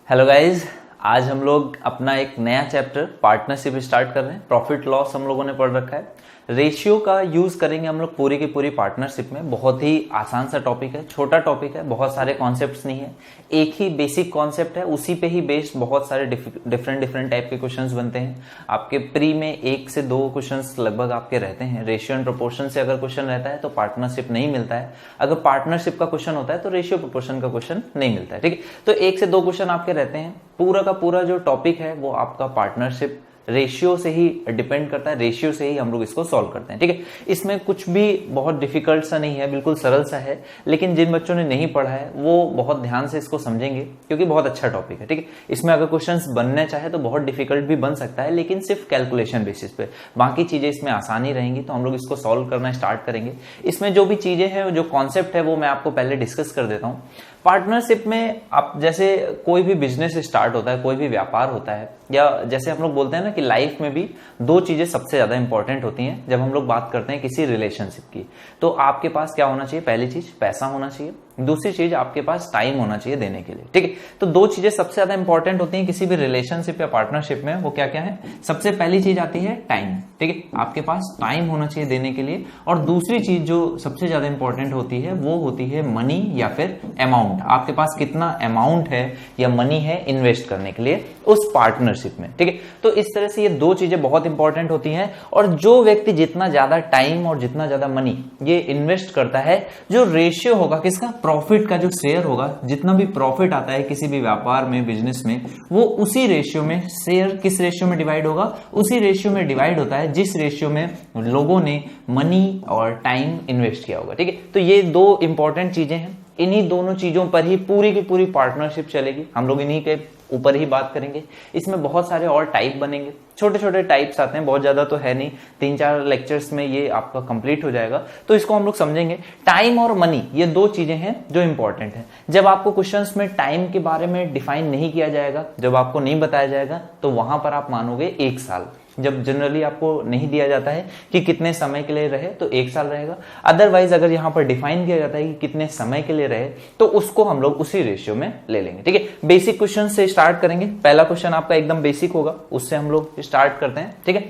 Hello guys, आज हम लोग अपना एक नया चैप्टर पार्टनरशिप स्टार्ट कर रहे हैं। प्रॉफिट लॉस हम लोगों ने पढ़ रखा है। रेशियो का यूज करेंगे हम लोग पूरी की पूरी पार्टनरशिप में। बहुत ही आसान सा टॉपिक है, छोटा टॉपिक है, बहुत सारे कॉन्सेप्ट्स नहीं है, एक ही बेसिक कॉन्सेप्ट है, उसी पे ही बेस्ड बहुत सारे डिफरेंट टाइप के क्वेश्चंस बनते हैं। आपके प्री में 1 से 2 क्वेश्चंस लगभग आपके रहते हैं। रेशियो एंड प्रोपोर्शन से अगर क्वेश्चन रहता है तो पार्टनरशिप नहीं मिलता है। अगर पार्टनरशिप का क्वेश्चन होता है तो रेशियो प्रोपोर्शन का क्वेश्चन नहीं मिलता है। ठीक है, तो 1 से 2 क्वेश्चन आपके रहते हैं। पूरा का पूरा जो टॉपिक है वो आपका पार्टनरशिप रेशियो से ही डिपेंड करता है। रेशियो से ही हम लोग इसको सॉल्व करते हैं। ठीक है, इसमें कुछ भी बहुत डिफिकल्ट सा नहीं है, बिल्कुल सरल सा है। लेकिन जिन बच्चों ने नहीं पढ़ा है वो बहुत ध्यान से इसको समझेंगे क्योंकि बहुत अच्छा टॉपिक है। ठीक है, इसमें अगर क्वेश्चंस बनने चाहे तो बहुत डिफिकल्ट भी बन सकता है, लेकिन सिर्फ कैलकुलेशन बेसिस पे। बाकी चीजें इसमें आसानी रहेंगी, तो हम लोग इसको सॉल्व करना स्टार्ट करेंगे। इसमें जो भी चीजें हैं, जो कॉन्सेप्ट है, वो मैं आपको पहले डिस्कस कर देता हूँ। पार्टनरशिप में आप जैसे कोई भी बिजनेस स्टार्ट होता है, कोई भी व्यापार होता है, या जैसे हम लोग बोलते हैं ना कि लाइफ में भी 2 चीजें सबसे ज्यादा इंपॉर्टेंट होती हैं जब हम लोग बात करते हैं किसी रिलेशनशिप की। तो आपके पास क्या होना चाहिए? पहली चीज पैसा होना चाहिए, दूसरी चीज आपके पास टाइम होना चाहिए देने के लिए। ठीक है, तो 2 चीजें सबसे ज्यादा इंपॉर्टेंट होती हैं किसी भी रिलेशनशिप या पार्टनरशिप में। वो क्या क्या है? सबसे पहली चीज आती है टाइम। ठीक है, आपके पास टाइम होना चाहिए देने के लिए। और दूसरी चीज जो सबसे ज्यादा इंपॉर्टेंट होती है वो होती है मनी या फिर अमाउंट। आपके पास कितना अमाउंट है या मनी है इन्वेस्ट करने के लिए उस पार्टनरशिप में। ठीक है, तो इस तरह से ये 2 चीजें बहुत इंपॉर्टेंट होती हैं। और जो व्यक्ति जितना ज्यादा टाइम और जितना ज्यादा मनी ये इन्वेस्ट करता है, जो रेशियो होगा किसका? प्रॉफिट का जो शेयर होगा, जितना भी प्रॉफिट आता है किसी भी व्यापार में, बिजनेस में, वो उसी रेशियो में शेयर किस रेशियो में डिवाइड होगा? उसी रेशियो में डिवाइड होता है जिस रेशियो में लोगों ने मनी और टाइम इन्वेस्ट किया होगा। ठीक है, तो ये 2 इंपॉर्टेंट चीजें हैं। इन्हीं दोनों चीजों पर ही पूरी की पूरी पार्टनरशिप चलेगी। हम लोग इन्हीं के ऊपर ही बात करेंगे। इसमें बहुत सारे और टाइप बनेंगे, छोटे छोटे टाइप्स आते हैं, बहुत ज्यादा तो है नहीं। 3-4 लेक्चर्स में ये आपका कंप्लीट हो जाएगा, तो इसको हम लोग समझेंगे। टाइम और मनी ये 2 चीजें हैं जो इंपॉर्टेंट है। जब आपको क्वेश्चंस में टाइम के बारे में डिफाइन नहीं किया जाएगा, जब आपको नहीं बताया जाएगा, तो वहां पर आप मानोगे 1 साल। जब जनरली आपको नहीं दिया जाता है कि कितने समय के लिए रहे तो 1 साल रहेगा। अदरवाइज अगर यहां पर डिफाइन किया जाता है कि कितने समय के लिए रहे, तो उसको हम लोग उसी रेशियो में ले लेंगे। ठीक है, बेसिक क्वेश्चन से स्टार्ट करेंगे। पहला क्वेश्चन आपका एकदम बेसिक होगा, उससे हम लोग स्टार्ट करते हैं। ठीक है,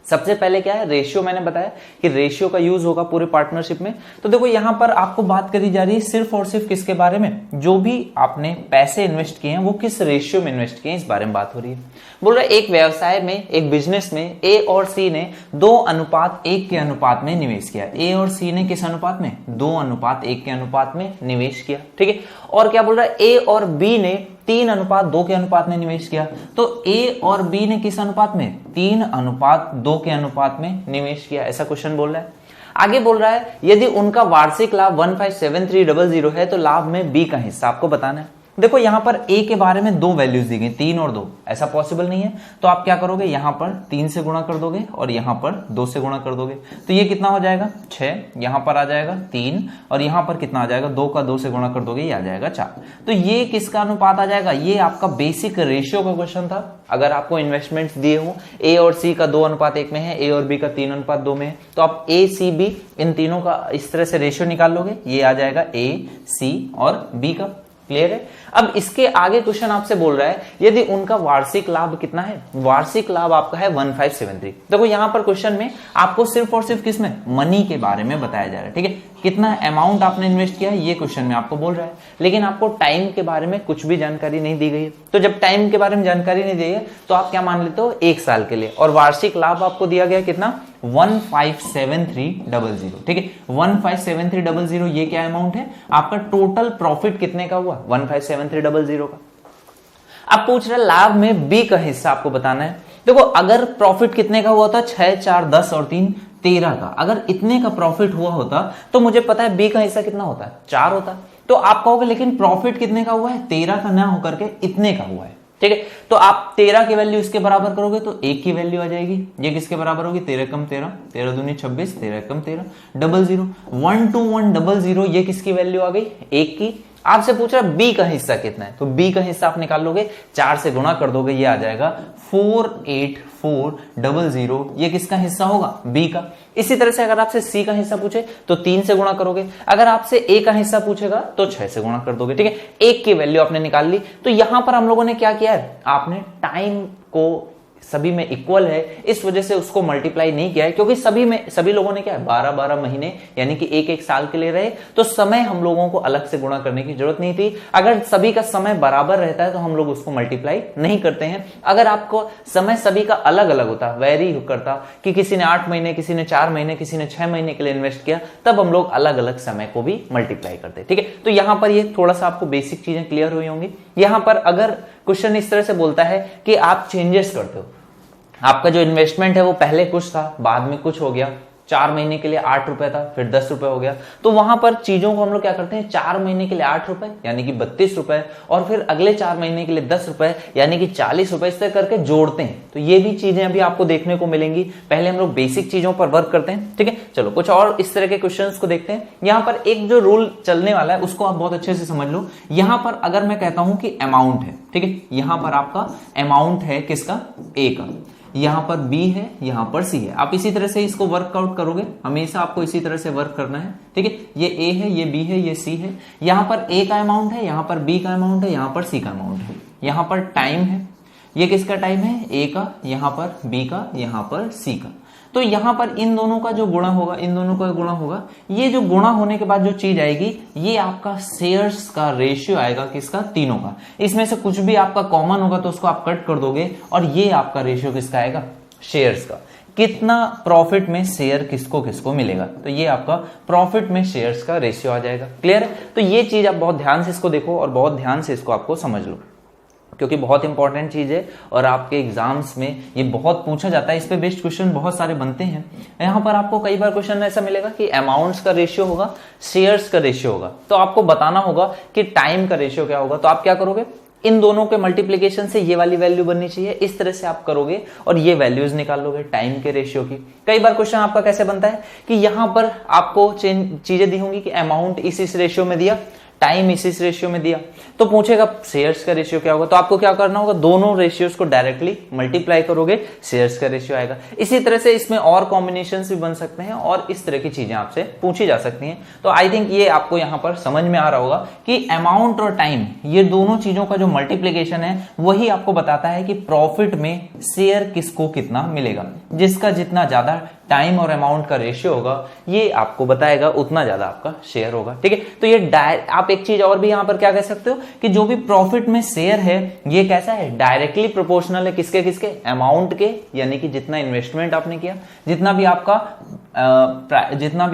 सबसे पहले क्या है? रेशियो। मैंने बताया कि रेशियो का यूज होगा पूरे पार्टनरशिप में। तो देखो यहां पर आपको बात करी जा रही है सिर्फ और सिर्फ किसके बारे में? जो भी आपने पैसे इन्वेस्ट किए हैं वो किस रेशियो में इन्वेस्ट किए हैं, इस बारे में बात हो रही है। बोल रहा है एक व्यवसाय में, एक बिजनेस में ए और सी ने 2:1 के अनुपात में निवेश किया। ए और सी ने किस अनुपात में? 2:1 के अनुपात में निवेश किया। ठीक है, और क्या बोल रहा है? ए और बी ने 3:2 के अनुपात में निवेश किया। तो ए और बी ने किस अनुपात में? 3:2 के अनुपात में निवेश किया। ऐसा क्वेश्चन बोल रहा है। आगे बोल रहा है यदि उनका वार्षिक लाभ 157300 है तो लाभ में बी का हिस्सा आपको बताना है। देखो यहां पर ए के बारे में 2 वैल्यूज दी गई, 3 और 2। ऐसा पॉसिबल नहीं है, तो आप क्या करोगे? यहां पर 3 से गुणा कर दोगे और यहां पर 2 से गुणा कर दोगे। तो ये कितना हो जाएगा? 6। यहां पर आ जाएगा 3 और यहां पर कितना आ जाएगा? 2 का 2 से गुणा कर दोगे, ये आ जाएगा 4। तो ये किसका अनुपात आ जाएगा? ये आपका बेसिक रेशियो का क्वेश्चन था। अगर आपको इन्वेस्टमेंट्स दिए हो, ए और सी का 2:1 में है, ए और बी का 3:2 में है, तो आप ए सी बी इन तीनों का इस तरह से रेशियो निकाल लोगे। ये आ जाएगा ए सी और बी का। क्लियर है? अब इसके आगे क्वेश्चन आपसे बोल रहा है यदि उनका वार्षिक लाभ कितना है? वार्षिक लाभ आपका है 1573। देखो यहां पर क्वेश्चन में आपको सिर्फ और सिर्फ किसमें? मनी के बारे में बताया जा रहा है। ठीक है, कितना अमाउंट आपने इन्वेस्ट किया है ये क्वेश्चन में आपको बोल रहा है, लेकिन आपको टाइम के बारे में कुछ भी जानकारी नहीं दी गई है। तो जब टाइम के बारे में जानकारी नहीं दी है तो आप क्या मान लेते हो? 1 साल के लिए। और वार्षिक लाभ आपको दिया गया कितना? 157300। ठीक है, 157300 ये क्या अमाउंट है? आपका टोटल प्रॉफिट कितने का हुआ? 157300 का। अब पूछ रहे लाभ में बी का हिस्सा आपको बताना है। देखो अगर प्रॉफिट कितने का हुआ था? 6, 4, 10 और 3, 13 का। अगर इतने का प्रॉफिट हुआ होता तो मुझे पता है बी का हिस्सा कितना होता है? 4 होता। तो आप कहोगे लेकिन प्रॉफिट कितने का हुआ है? 13 का ना होकर के इतने का हुआ है। ठीक है, तो आप 13 की वैल्यू इसके बराबर करोगे तो 1 की वैल्यू आ जाएगी। ये किसके बराबर होगी? 13 कम 13, 13 दूनी 26, 13 कम 13, 00 12100। ये किसकी वैल्यू आ गई? 1 की। आपसे पूछ रहा है बी का हिस्सा कितना है, तो बी का हिस्सा आप निकाल लोगे, 4 से गुणा कर दोगे, ये आ जाएगा 48400, ये किसका हिस्सा होगा, बी का। इसी तरह से अगर आपसे सी का हिस्सा पूछे तो 3 से गुणा करोगे, अगर आपसे ए का हिस्सा पूछेगा तो 6 से गुणा कर दोगे, ठीक है। एक की वैल्यू आपने निकाल ली। तो यहां पर हम लोगों ने क्या किया है, आपने टाइम को सभी में इक्वल है, इस वजह से उसको मल्टीप्लाई नहीं किया है, क्योंकि सभी लोगों ने क्या है 12-12 महीने यानी कि एक साल के लिए रहे, तो समय हम लोगों को अलग से गुणा करने की जरूरत नहीं थी। अगर सभी का समय बराबर रहता है तो हम लोग उसको मल्टीप्लाई नहीं करते हैं। अगर आपको समय सभी का अलग अलग होता, वेरी करता कि किसी ने 8 महीने, किसी ने 4 महीने, किसी ने 6 महीने के लिए इन्वेस्ट किया, तब हम लोग अलग अलग समय को भी मल्टीप्लाई करते, ठीक है। तो यहां पर ये थोड़ा सा आपको बेसिक चीजें क्लियर हुई होंगी। यहां पर अगर क्वेश्चन इस तरह से बोलता है कि आप चेंजेस करते हो, आपका जो इन्वेस्टमेंट है वो पहले कुछ था, बाद में कुछ हो गया, 4 महीने के लिए 8 रुपए था, फिर 10 रुपए हो गया, तो वहां पर चीजों को हम लोग क्या करते हैं, 4 महीने के लिए 8 रुपए यानी कि 32 रुपए, और फिर अगले 4 महीने के लिए 10 रुपए यानी कि 40 रुपए, इस तरह करके जोड़ते हैं। तो ये भी चीजें अभी आपको देखने को मिलेंगी। पहले हम लोग बेसिक चीजों पर वर्क करते हैं, ठीक है। चलो कुछ और इस तरह के क्वेश्चंस को देखते हैं। यहां पर एक जो रूल चलने वाला है उसको आप बहुत अच्छे से समझ लो। यहां पर अगर मैं कहता हूं कि अमाउंट है, ठीक है, यहां पर आपका अमाउंट है किसका, ए का, यहां पर बी है, यहां पर सी है। आप इसी तरह से इसको वर्कआउट करोगे, हमेशा आपको इसी तरह से वर्क करना है, ठीक है। ये ए है, ये बी है, ये सी है, यहां पर ए का अमाउंट है, यहां पर बी का अमाउंट है, यहां पर सी का अमाउंट है, यहां पर टाइम है, ये किसका टाइम है, ए का, यहां पर बी का, यहां पर सी का। तो यहां पर इन दोनों का जो गुणा होगा, इन दोनों का गुणा होगा, ये जो गुणा होने के बाद जो चीज आएगी, ये आपका शेयर्स का रेशियो आएगा, किसका, तीनों का। इसमें से कुछ भी आपका कॉमन होगा तो उसको आप कट कर दोगे, और ये आपका रेशियो किसका आएगा, शेयर्स का। कितना प्रॉफिट में शेयर किसको किसको मिलेगा, तो ये आपका प्रॉफिट में शेयर्स का रेशियो आ जाएगा। क्लियर है। तो ये चीज आप बहुत ध्यान से इसको देखो और बहुत ध्यान से इसको आपको समझ लो, क्योंकि बहुत इंपॉर्टेंट चीज है और आपके एग्जाम्स में ये बहुत पूछा जाता है। इस पे बेस्ड क्वेश्चन बहुत सारे बनते हैं। यहां पर आपको कई बार क्वेश्चन ऐसा मिलेगा कि अमाउंट्स का रेशियो होगा, शेयर्स का रेशियो होगा, तो आपको बताना होगा कि टाइम का रेशियो क्या होगा। तो आप क्या करोगे, इन दोनों के मल्टीप्लिकेशन से ये वाली वैल्यू बननी चाहिए, इस तरह से आप करोगे और ये वैल्यूज निकाल लोगे टाइम के रेशियो की। कई बार क्वेश्चन आपका कैसे बनता है कि यहां पर आपको चीजें दी होंगी कि अमाउंट इस रेशियो में दिया, टाइम इस रेशियो में दिया, तो पूछेगा शेयर्स का रेशियो क्या होगा। तो आपको क्या करना होगा, दोनों रेशियोज को डायरेक्टली मल्टीप्लाई करोगे, शेयर्स का रेशियो आएगा। इसी तरह से इसमें और कॉम्बिनेशंस भी बन सकते हैं और इस तरह की चीजें आपसे पूछी जा सकती हैं। तो आई थिंक ये आपको यहां पर समझ में आ रहा होगा कि अमाउंट और टाइम, ये दोनों चीजों का जो मल्टीप्लीकेशन है वही आपको बताता है कि प्रॉफिट में शेयर किसको कितना मिलेगा। जिसका जितना ज्यादा टाइम और अमाउंट का रेशियो होगा, ये आपको बताएगा उतना ज्यादा आपका शेयर होगा, ठीक है। तो ये आप एक चीज और भी यहां पर क्या कह सकते हो कि जो भी प्रॉफिट में शेयर है ये कैसा है, डायरेक्टली प्रोपोर्शनल है किसके किसके, अमाउंट के, यानी कि जितना इन्वेस्टमेंट आपने किया, जितना भी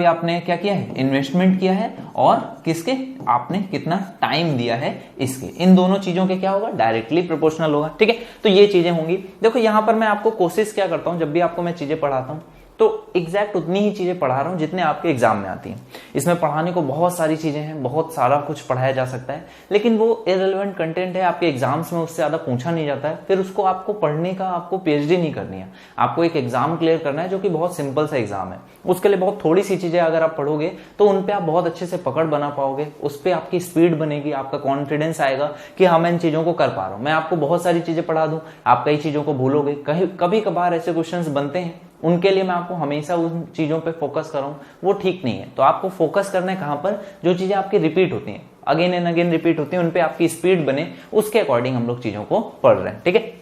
आपने क्या किया है, इन्वेस्टमेंट किया है, और किसके आपने कितना टाइम दिया है, इसके, इन दोनों चीजों के क्या होगा, डायरेक्टली प्रोपोर्शनल होगा, ठीक है। तो ये चीजें होंगी। देखो यहां पर मैं आपको कोशिश क्या करता हूं, जब भी आपको मैं चीजें पढ़ाता हूं तो एग्जैक्ट उतनी ही चीजें पढ़ा रहा हूं जितने आपके एग्जाम में आती हैं। इसमें पढ़ाने को बहुत सारी चीजें हैं, बहुत सारा कुछ पढ़ाया जा सकता है, लेकिन वो इररिलेवेंट कंटेंट है, आपके एग्जाम्स में उससे ज्यादा पूछा नहीं जाता है। फिर उसको आपको पढ़ने का, आपको पीएचडी नहीं करनी है, आपको एक एग्जाम क्लियर करना है जो कि बहुत सिंपल सा एग्जाम है। उसके लिए बहुत थोड़ी सी चीजें अगर आप पढ़ोगे तो उन पे आप बहुत अच्छे से पकड़ बना पाओगे, उस पर आपकी स्पीड बनेगी, आपका कॉन्फिडेंस आएगा कि हाँ मैं इन चीजों को कर पा रहा हूं। मैं आपको बहुत सारी चीजें पढ़ा दूं, आप कई चीजों को भूलोगे। कभी कभार ऐसे क्वेश्चंस बनते हैं, उनके लिए मैं आपको हमेशा उन चीजों पे फोकस कर रहा हूं, वो ठीक नहीं है। तो आपको फोकस करना है कहां पर, जो चीजें आपकी रिपीट होती हैं, अगेन एंड अगेन रिपीट होती हैं, उन पे आपकी स्पीड बने, उसके अकॉर्डिंग हम लोग चीजों को पढ़ रहे हैं, ठीक है।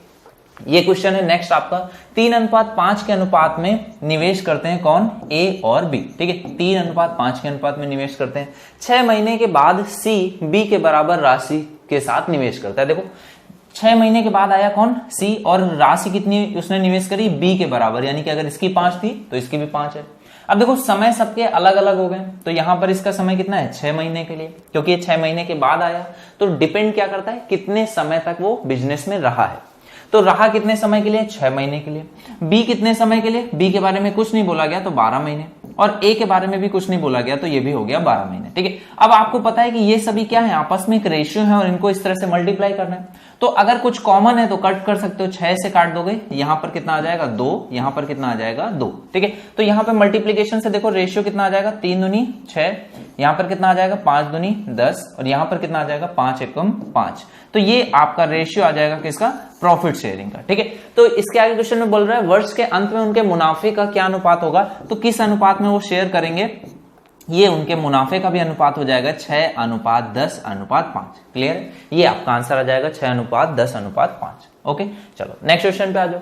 ये क्वेश्चन है नेक्स्ट आपका, 3:5 के अनुपात में निवेश करते हैं कौन, ए और बी, ठीक है। 3:5 के अनुपात में निवेश करते हैं। 6 महीने के बाद सी बी के बराबर राशि के साथ निवेश करता है। देखो 6 महीने के बाद आया कौन, सी, और राशि कितनी उसने निवेश करी, बी के बराबर, यानी कि अगर इसकी 5 थी तो इसकी भी 5 है। अब देखो समय सबके अलग अलग हो गए, तो यहां पर इसका समय कितना है, 6 महीने के लिए, क्योंकि ये 6 महीने के बाद आया। तो डिपेंड क्या करता है, कितने समय तक वो बिजनेस में रहा है। तो रहा कितने समय के लिए, 6 महीने के लिए। बी कितने समय के लिए, बी के बारे में कुछ नहीं बोला गया तो 12 महीने, और ए के बारे में भी कुछ नहीं बोला गया तो ये भी हो गया 12 महीने। ठीक है, अब आपको पता है कि ये सभी क्या है, आपस में एक रेशियो है और इनको इस तरह से मल्टीप्लाई करना है। तो अगर कुछ कॉमन है तो कट कर सकते हो, 6 से काट दोगे, यहां पर कितना आ जाएगा 2, यहां पर कितना आ जाएगा 2। ठीक है, तो यहां पर मल्टीप्लीकेशन से देखो रेशियो कितना आ जाएगा, 3 दूनी 6, यहां पर कितना आ जाएगा 5 दूनी 10, और यहां पर कितना आ जाएगा 5 एकम 5। तो ये आपका रेशियो आ जाएगा किसका, प्रॉफिट शेयरिंग का। ठीक है, तो इसके आगे क्वेश्चन में बोल रहा है वर्ष के अंत में उनके मुनाफे का क्या अनुपात होगा, तो किस अनुपात में वो शेयर करेंगे, ये उनके मुनाफे का भी अनुपात हो जाएगा 6:10:5। क्लियर है, ये आपका आंसर आ जाएगा 6:10:5। ओके, चलो नेक्स्ट क्वेश्चन पे आ जाओ।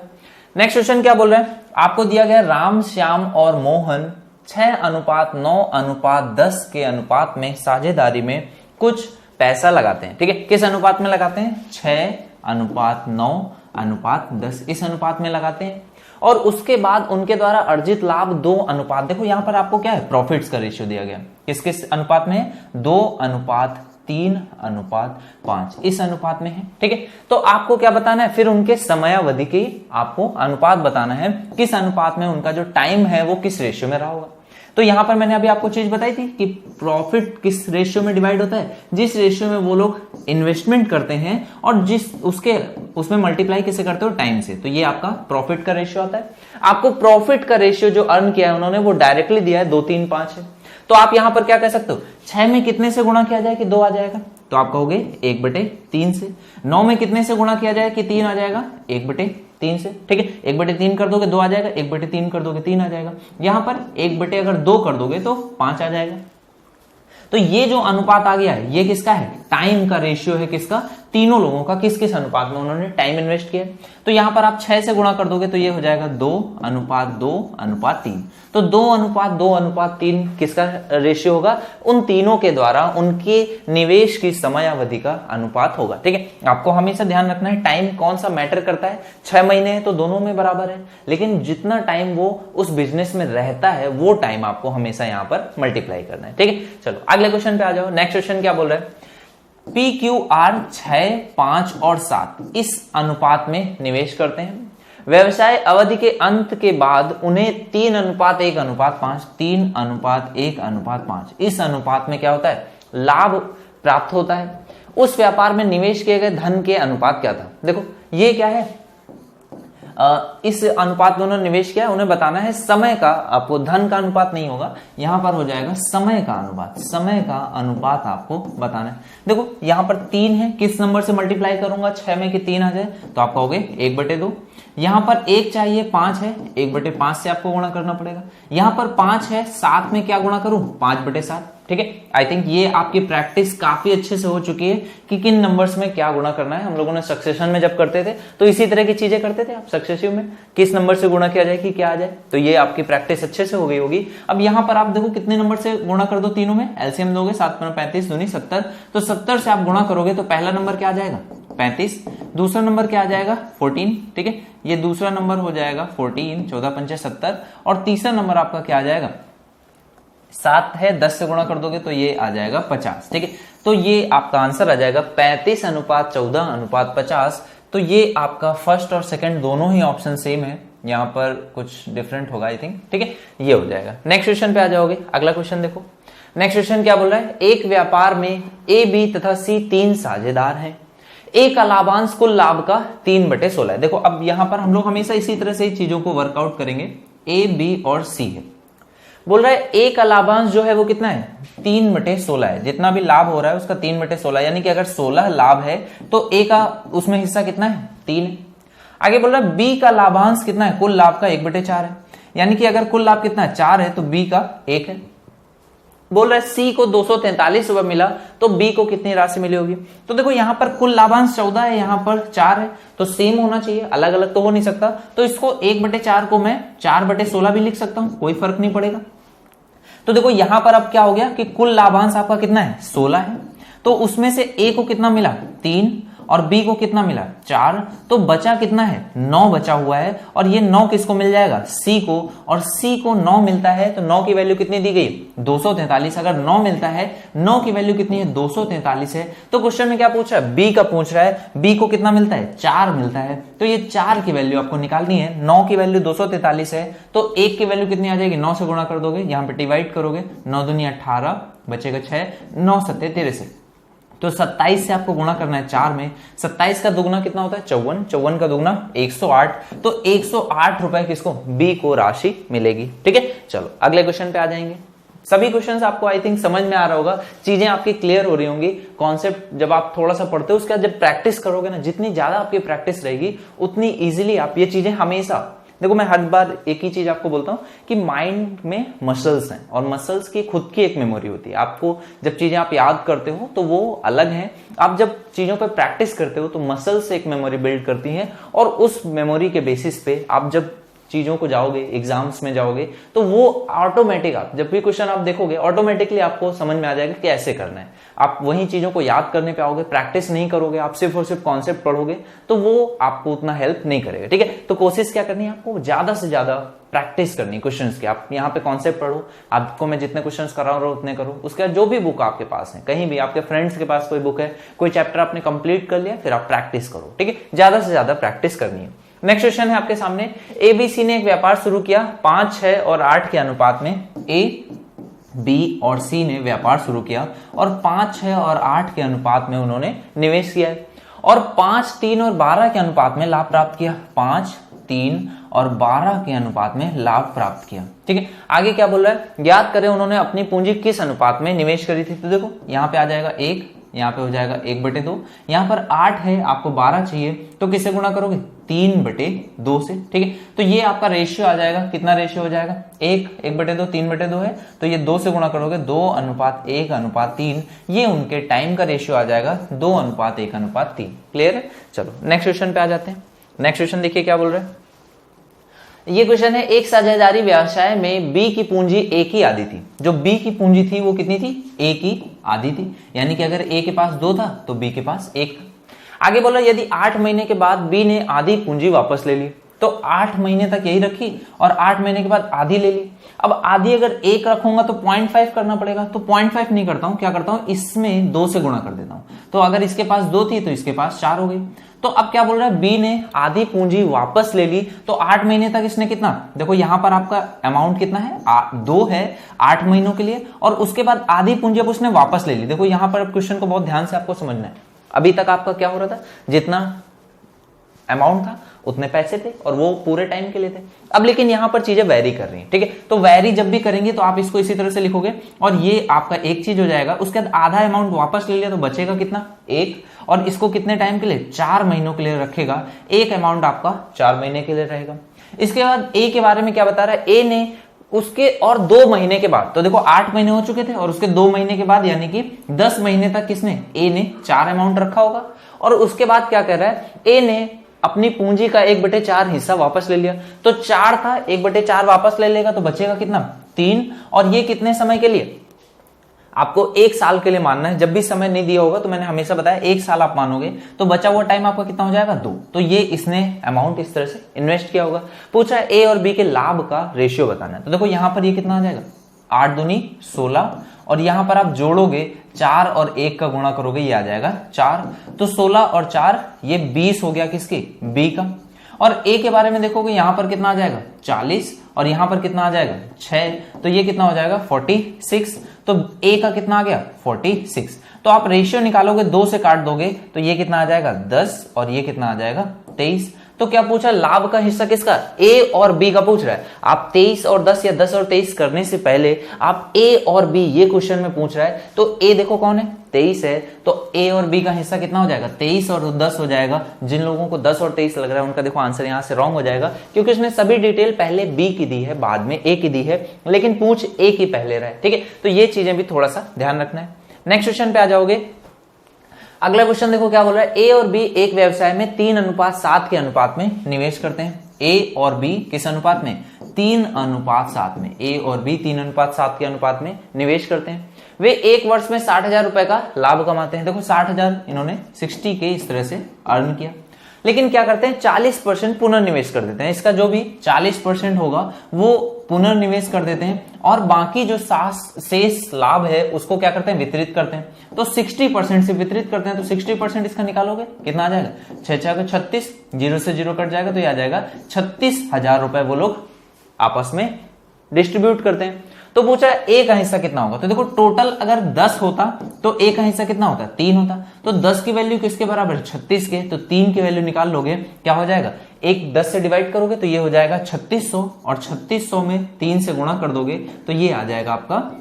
नेक्स्ट क्वेश्चन क्या बोल रहा है, आपको दिया गया राम, श्याम और मोहन 6:9:10 के अनुपात में साझेदारी में कुछ पैसा लगाते हैं। ठीक है, किस अनुपात में लगाते हैं, 6:9:10 इस अनुपात में लगाते हैं, और उसके बाद उनके द्वारा अर्जित लाभ 2 अनुपात, देखो यहां पर आपको क्या है, प्रॉफिट्स का रेशियो दिया गया, किस किस अनुपात में है, 2:3:5 इस अनुपात में है। ठीक है, तो आपको क्या बताना है, फिर उनके समयावधि की आपको अनुपात बताना है, किस अनुपात में उनका जो टाइम है वो किस रेशियो में रहा होगा। तो यहां पर मैंने अभी आपको चीज बताई थी कि प्रॉफिट किस रेशियो में डिवाइड होता है, जिस रेशियो में वो लोग इन्वेस्टमेंट करते हैं और जिस उसमें मल्टीप्लाई किसे करते हो, टाइम से। तो ये आपका प्रॉफिट का रेशियो आता है। आपको प्रॉफिट का रेशियो जो अर्न किया है उन्होंने वो डायरेक्टली दिया है, 2, 3, 5 है। तो आप यहां पर क्या कह सकते हो, 6 में कितने से गुणा किया जाए कि 2 आ जाएगा, तो आप कहोगे 1/3 से। 9 में कितने से गुणा किया जाए कि 3 आ जाएगा, 1/3 से। ठीक है, 1/3 कर दोगे 2 आ जाएगा, 1/3 कर दोगे 3 आ जाएगा। यहां पर 1/2 कर दोगे तो 5 आ जाएगा। तो ये जो अनुपात आ गया है ये किसका है, टाइम का रेशियो है, किसका, तीनों लोगों का, किस किस अनुपात में उन्होंने टाइम इन्वेस्ट किया। तो यहां पर आप 6 से गुणा कर दोगे तो ये हो जाएगा 2:2:3। तो 2:2:3 किसका रेशियो होगा, उन तीनों के द्वारा उनके निवेश की समयावधि का अनुपात होगा। ठीक है, आपको हमेशा ध्यान रखना है टाइम कौन सा मैटर करता है, 6 महीने है तो दोनों में बराबर है, लेकिन जितना टाइम वो उस बिजनेस में रहता है वो टाइम आपको हमेशा यहां पर मल्टीप्लाई करना है। ठीक है, चलो अगले क्वेश्चन पे आ जाओ। नेक्स्ट क्वेश्चन क्या बोल रहा है, PQR 6, 5 और 7 इस अनुपात में निवेश करते हैं। व्यवसाय अवधि के अंत के बाद उन्हें 3:1:5 3:1:5 इस अनुपात में क्या होता है, लाभ प्राप्त होता है। उस व्यापार में निवेश किए गए धन के अनुपात क्या था, देखो ये क्या है, इस अनुपात में उन्होंने निवेश किया, उन्हें बताना है समय का, आपको धन का अनुपात नहीं होगा, यहां पर हो जाएगा समय का अनुपात, समय का अनुपात आपको बताना है। देखो यहां पर 3 है, किस नंबर से मल्टीप्लाई करूंगा 6 में कि 3 आ जाए, तो आप कहोगे 1/2। यहां पर 1 चाहिए, 5 है, 1/5 से आपको गुणा करना पड़ेगा। यहां पर 5 है, 7 में क्या गुणा करूं, 5/7। ठीक है, आई थिंक ये आपकी प्रैक्टिस काफी अच्छे से हो चुकी है कि किन नंबर्स में क्या गुणा करना है। हम लोगों ने सक्सेशन में जब करते थे तो इसी तरह की चीजें करते थे आप सक्सेसिव में, किस नंबर से गुणा किया जाए कि क्या आ जाए, तो ये आपकी प्रैक्टिस अच्छे से हो गई होगी। अब यहां पर आप देखो कितने नंबर से गुणा कर दो, तीनों में एलसीएम दोगे, 7×35 दूनी 70, तो 70 से आप गुणा करोगे तो पहला नंबर क्या आ जाएगा 35, दूसरा नंबर क्या आ जाएगा 14। ठीक है, ये दूसरा नंबर हो जाएगा 14, 14×5 70, और तीसरा नंबर आपका क्या आ जाएगा 7 है, 10 से गुणा कर दोगे तो ये आ जाएगा 50। ठीक है, तो ये आपका आंसर आ जाएगा 35:14:50। तो ये आपका फर्स्ट और सेकंड दोनों ही ऑप्शन सेम है, यहां पर कुछ डिफरेंट होगा आई थिंक। ठीक है, ये हो जाएगा। नेक्स्ट क्वेश्चन पे आ जाओगे। अगला क्वेश्चन देखो, नेक्स्ट क्वेश्चन क्या बोल रहा है, एक व्यापार में ए, बी तथा सी 3 साझेदार हैं। ए का लाभांश कुल लाभ का 3/16 है। देखो अब यहां पर हम लोग हमेशा इसी तरह से चीजों को वर्कआउट करेंगे, ए, बी और सी है। बोल रहा है ए का लाभांश जो है वो कितना है 3/16 है, जितना भी लाभ हो रहा है उसका 3/16, यानी कि अगर 16 लाभ है तो ए का उसमें हिस्सा कितना है 3 है। आगे बोल रहा है बी का लाभांश कितना है, कुल लाभ का 1/4 है, यानी कि अगर कुल लाभ कितना है 4 है तो बी का 1 है। बोल रहा है सी को 243 रुपए मिला तो बी को कितनी राशि मिली होगी। तो देखो यहां पर कुल लाभांश 14 है, यहां पर 4 है, तो सेम होना चाहिए, अलग अलग तो हो नहीं सकता। तो इसको 1/4 को मैं 4/16 भी लिख सकता हूं, कोई फर्क नहीं पड़ेगा। तो देखो यहां पर अब क्या हो गया कि कुल लाभांश आपका कितना है 16 है, तो उसमें से ए को कितना मिला 3, और बी को कितना मिला 4, तो बचा कितना है 9 बचा हुआ है, और ये 9 किसको मिल जाएगा सी को, और सी को 9 मिलता है तो 9 की वैल्यू कितनी दी गई 243। अगर 9 मिलता है, 9 की वैल्यू कितनी है 243 है, तो क्वेश्चन में क्या पूछ रहा है बी का पूछ रहा है, बी को कितना मिलता है 4 मिलता है, तो ये 4 की वैल्यू आपको निकालनी है। 9 की वैल्यू 243 है, तो 1 की वैल्यू कितनी आ जाएगी 9 से गुणा कर दोगे, यहां पे डिवाइड करोगे, 9 दूनी 18 बचेगा 6, 9 सत्ते 83, तो 27 से आपको गुणा करना है 4 में। 27 का दुगना कितना होता है 54, 54 का दुगना 108, तो 108 रुपए किसको बी को राशि मिलेगी। ठीक है, चलो अगले क्वेश्चन पे आ जाएंगे। सभी क्वेश्चंस आपको आई थिंक समझ में आ रहा होगा, चीजें आपकी क्लियर हो रही होंगी। कॉन्सेप्ट जब आप थोड़ा सा पढ़ते हो उसके बाद जब प्रैक्टिस करोगे ना, जितनी ज्यादा आपकी प्रैक्टिस रहेगी उतनी इजीली आप ये चीजें हमेशा, देखो मैं हर बार एक ही चीज आपको बोलता हूं कि माइंड में मसल्स हैं और मसल्स की खुद की एक मेमोरी होती है। आपको जब चीजें आप याद करते हो तो वो अलग है, आप जब चीजों पर प्रैक्टिस करते हो तो मसल्स एक मेमोरी बिल्ड करती हैं, और उस मेमोरी के बेसिस पे आप जब चीजों को जाओगे, एग्जाम्स में जाओगे, तो वो ऑटोमेटिक, आप जब भी क्वेश्चन आप देखोगे ऑटोमेटिकली आपको समझ में आ जाएगा कि कैसे करना है। आप वही चीजों को याद करने पे आओगे, प्रैक्टिस नहीं करोगे, आप सिर्फ और सिर्फ कॉन्सेप्ट पढ़ोगे तो वो आपको उतना हेल्प नहीं करेगा। ठीक है, तो कोशिश क्या करनी है आपको, ज्यादा से ज्यादा प्रैक्टिस करनी है क्वेश्चंस की। आप यहाँ पे कॉन्सेप्ट पढ़ो, आपको मैं जितने क्वेश्चंस करा रहा हूँ उतने करो, उसके बाद जो भी बुक आपके पास है, कहीं भी आपके फ्रेंड्स के पास कोई बुक है, कोई चैप्टर आपने कंप्लीट कर लिया, फिर आप प्रैक्टिस करो। ठीक है, ज्यादा से ज्यादा प्रैक्टिस करनी है। नेक्स्ट क्वेश्चन है आपके सामने, एबीसी ने एक व्यापार शुरू किया 5, 6 और 8 के अनुपात में। ए, बी और सी ने व्यापार शुरू किया और 5, 6 और 8 के अनुपात में उन्होंने निवेश किया है, और 5, 3 और 12 के अनुपात में लाभ प्राप्त किया। 5, 3 और 12 के अनुपात में लाभ प्राप्त किया। ठीक है, आगे क्या बोल रहा है, ज्ञात करें उन्होंने अपनी पूंजी किस अनुपात में निवेश करी थी। तो देखो यहाँ पे आ जाएगा 1, यहाँ पे हो जाएगा 1/2, यहाँ पर 8 है, आपको 12 चाहिए, तो किससे गुणा करोगे 3/2 से। ठीक है, तो ये आपका रेशियो आ जाएगा, कितना रेशियो हो जाएगा 1, 1/2, 3/2 है, तो ये 2 से गुणा करोगे 2:1:3, ये उनके टाइम का रेशियो आ जाएगा 2:1:3। क्लियर है, चलो नेक्स्ट क्वेश्चन पे आ जाते हैं। नेक्स्ट क्वेश्चन देखिए क्या बोल रहे हैं, ये क्वेश्चन है, एक साझेदारी व्यवसाय में बी की पूंजी ए की आधी थी। जो बी की पूंजी थी वो कितनी थी, ए की आधी थी, यानी कि अगर ए के पास 2 था तो बी के पास 1 था। आगे बोला यदि 8 महीने के बाद बी ने आधी पूंजी वापस ले ली, तो 8 महीने तक यही रखी और 8 महीने के बाद आधी ले ली। अब आधी अगर 1 रखूंगा तो 0.5 करना पड़ेगा, तो 0.5 नहीं करता हूं, क्या करता हूं इसमें 2 से गुणा कर देता हूं। तो अगर इसके पास 2 थी तो इसके पास 4 हो गई। तो अब क्या बोल रहा है, बी ने आधी पूंजी वापस ले ली, तो 8 महीने तक इसने कितना, देखो यहां पर आपका अमाउंट कितना है 2 है 8 महीनों के लिए, और उसके बाद आधी पूंजी अब उसने वापस ले ली। देखो यहां पर क्वेश्चन को बहुत ध्यान से आपको समझना है। अभी तक आपका क्या हो रहा था, जितना अमाउंट था उतने पैसे थे और वो पूरे टाइम के लिए थे। अब लेकिन यहां पर चीजें वैरी कर रही हैं। ठीक है, तो वैरी जब भी करेंगे तो आप इसको इसी तरह से लिखोगे, और ये आपका एक चीज हो जाएगा। उसके बाद आधा अमाउंट वापस ले लिया तो बचेगा कितना 1, और इसको कितने टाइम के लिए 4 महीनों के लिए रखेगा, एक अमाउंट आपका 4 महीने के लिए रहेगा। इसके बाद ए के बारे में क्या बता रहा है, ए ने उसके और 2 महीने के बाद, तो देखो 8 महीने हो चुके थे और उसके 2 महीने के बाद यानी कि 10 महीने तक किसने, ए ने 4 अमाउंट रखा होगा। और उसके बाद क्या कह रहा है, ए ने अपनी पूंजी का 1/4 हिस्सा वापस ले लिया, तो 4 था 1/4 वापस ले लेगा तो बचेगा कितना 3, और ये कितने समय के लिए, आपको 1 साल के लिए मानना है। जब भी समय नहीं दिया होगा तो मैंने हमेशा बताया 1 साल आप मानोगे तो बचा हुआ टाइम आपका कितना हो जाएगा 2। तो ये इसने अमाउंट इस तरह से इन्वेस्ट किया होगा। पूछा है ए और बी के लाभ का रेशियो बताना है, तो देखो यहां पर ये कितना आ जाएगा 8 दूनी 16, और यहां पर आप जोड़ोगे 4 और 1 का गुणा करोगे ये आ जाएगा 4, तो 16 और 4 ये 20 हो गया किसकी, बी का। और ए के बारे में देखोगे यहां पर कितना आ जाएगा 40, और यहां पर कितना आ जाएगा 6, तो ये कितना हो जाएगा 46, तो ए का कितना आ गया 46। तो आप रेशियो निकालोगे 2 से काट दोगे तो ये कितना आ जाएगा 10, और ये कितना आ जाएगा 23। तो क्या पूछा, लाभ का हिस्सा किसका, ए और बी का पूछ रहा है। आप 23 और 10 या 10 और 23 करने से पहले आप ए और बी ये क्वेश्चन में पूछ रहा है, तो ए देखो कौन है 23 है, तो ए और बी का हिस्सा कितना हो जाएगा 23 और 10 हो जाएगा। जिन लोगों को 10 और 23 लग रहा है उनका देखो आंसर यहां से रॉन्ग हो जाएगा, क्योंकि उसने सभी डिटेल पहले बी की दी है बाद में ए की दी है, लेकिन पूछ ए की पहले रहा है। ठीक है, तो ये चीजें भी थोड़ा सा ध्यान रखना है। नेक्स्ट क्वेश्चन पे आ जाओगे। अगला क्वेश्चन देखो क्या बोल रहा है, ए और बी एक व्यवसाय में 3:7 के अनुपात में निवेश करते हैं। ए और बी किस अनुपात में, 3:7 में। ए और बी 3:7 के अनुपात में निवेश करते हैं। वे एक वर्ष में 60,000 रुपए का लाभ कमाते हैं। देखो 60,000 इन्होंने 60K इस तरह से अर्न किया, लेकिन क्या करते हैं 40% पुनर्निवेश कर देते हैं। इसका जो भी 40% होगा वो पुनर्निवेश कर देते हैं और बाकी जो शेष लाभ है उसको क्या करते हैं, वितरित करते हैं। तो 60% से वितरित करते हैं, तो 60% इसका निकालोगे कितना आ जाएगा, 6 36, 0 से 0 कट जाएगा तो ये आ जाएगा 36,000 रुपए वो लोग आपस में डिस्ट्रीब्यूट करते हैं। तो पूछा ए का हिस्सा कितना होगा, तो देखो टोटल अगर 10 होता तो ए का हिस्सा कितना होता, 3 होता। तो 10 की वैल्यू किसके बराबर है, 36 के, तो 3 की वैल्यू निकाल लोगे, क्या हो जाएगा, एक 10 से डिवाइड करोगे तो ये हो जाएगा 3600 और 3600 में 3 से गुणा कर दोगे तो ये आ जाएगा आपका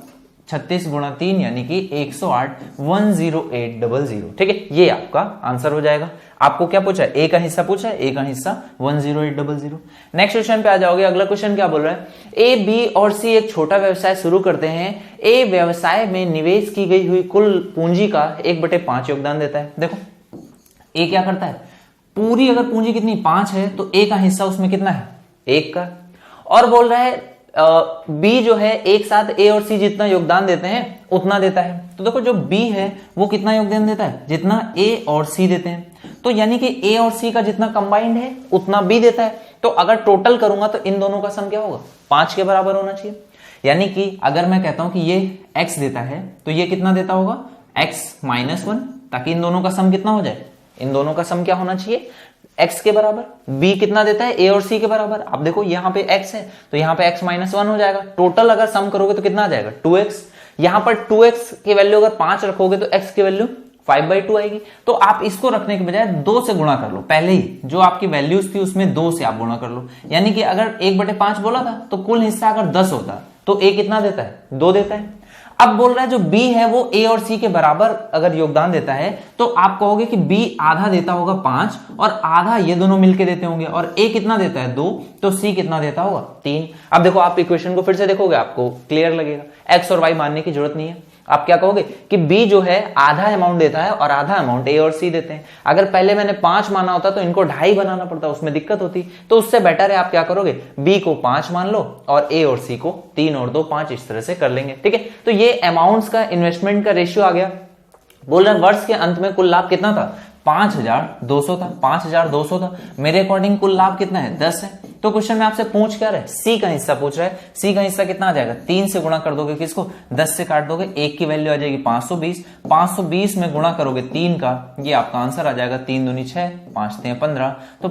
36 गुणा 3 यानी कि 108, 10800। ठीक है, ये आपका आंसर हो जाएगा। आपको क्या पूछा है, ए का हिस्सा पूछा है, ए का हिस्सा 10800। नेक्स्ट क्वेश्चन पे आ जाओगे। अगला क्वेश्चन क्या बोल रहा है, ए, बी और सी एक छोटा व्यवसाय शुरू करते हैं। ए व्यवसाय में निवेश की गई हुई कुल पूंजी का 1/5 योगदान देता है। देखो ए क्या करता है, पूरी अगर पूंजी कितनी 5 है तो ए का हिस्सा उसमें कितना है, 1 का। और बोल रहा है बी जो है एक साथ ए और सी जितना योगदान देते हैं उतना देता है। तो देखो जो बी है वो कितना योगदान देता है, जितना ए और सी देते हैं। तो यानी कि ए और सी का जितना कंबाइंड है उतना बी देता है। तो अगर टोटल करूंगा तो इन दोनों का सम क्या होगा, 5 के बराबर होना चाहिए। यानी कि अगर मैं कहता हूं कि ये x देता है तो ये कितना देता होगा, x - 1, ताकि इन दोनों का सम कितना हो जाए, इन दोनों का सम क्या होना चाहिए, x के बराबर। b कितना देता है, a और c के बराबर। अब देखो यहाँ पे x है तो यहाँ पे x - 1 हो जाएगा। टोटल अगर सम करोगे तो कितना आ जाएगा, 2x। यहाँ पर 2x की वैल्यू अगर 5 रखोगे तो x की वैल्यू 5/2 आएगी। तो आप इसको रखने के बजाय 2 से गुणा कर लो, पहले ही जो आपकी वैल्यूज थी उसमें 2 से आप गुणा कर लो। यानी कि अगर 1/5 बोला था तो कुल हिस्सा अगर 10 होता तो a कितना देता है, 2 देता है। अब बोल रहा है जो b है वो a और c के बराबर अगर योगदान देता है तो आप कहोगे कि b आधा देता होगा 5 और आधा ये दोनों मिलके देते होंगे, और a कितना देता है 2, तो c कितना देता होगा 3। अब देखो आप इक्वेशन को फिर से देखोगे आपको क्लियर लगेगा, x और y मानने की जरूरत नहीं है। आप क्या कहोगे कि b जो है आधा अमाउंट देता है और आधा अमाउंट a और c देते हैं। अगर पहले मैंने 5 माना होता तो इनको 2.5 बनाना पड़ता, उसमें दिक्कत होती। तो उससे बेटर है आप क्या करोगे, b को 5 मान लो और a और c को 3 और 2 5 इस तरह से कर लेंगे। ठीक है, तो ये अमाउंट्स का इन्वेस्टमेंट का रेशियो आ गया। बोल रहे वर्ष के अंत में कुल लाभ कितना था, 5,200 था, 5,200 था। मेरे अकॉर्डिंग कुल लाभ कितना है, 10 है। तो क्वेश्चन में आपसे पूछ क्या रहा है, सी का हिस्सा पूछ रहा है। सी का हिस्सा कितना आ जाएगा, 3 से गुणा कर दोगे किसको, 10 से काट दोगे, 1 की वैल्यू आ जाएगी 520। 520 में गुणा करोगे 3 का, ये आपका आंसर आ जाएगा 3 दूनी 6, 5 3 15। तो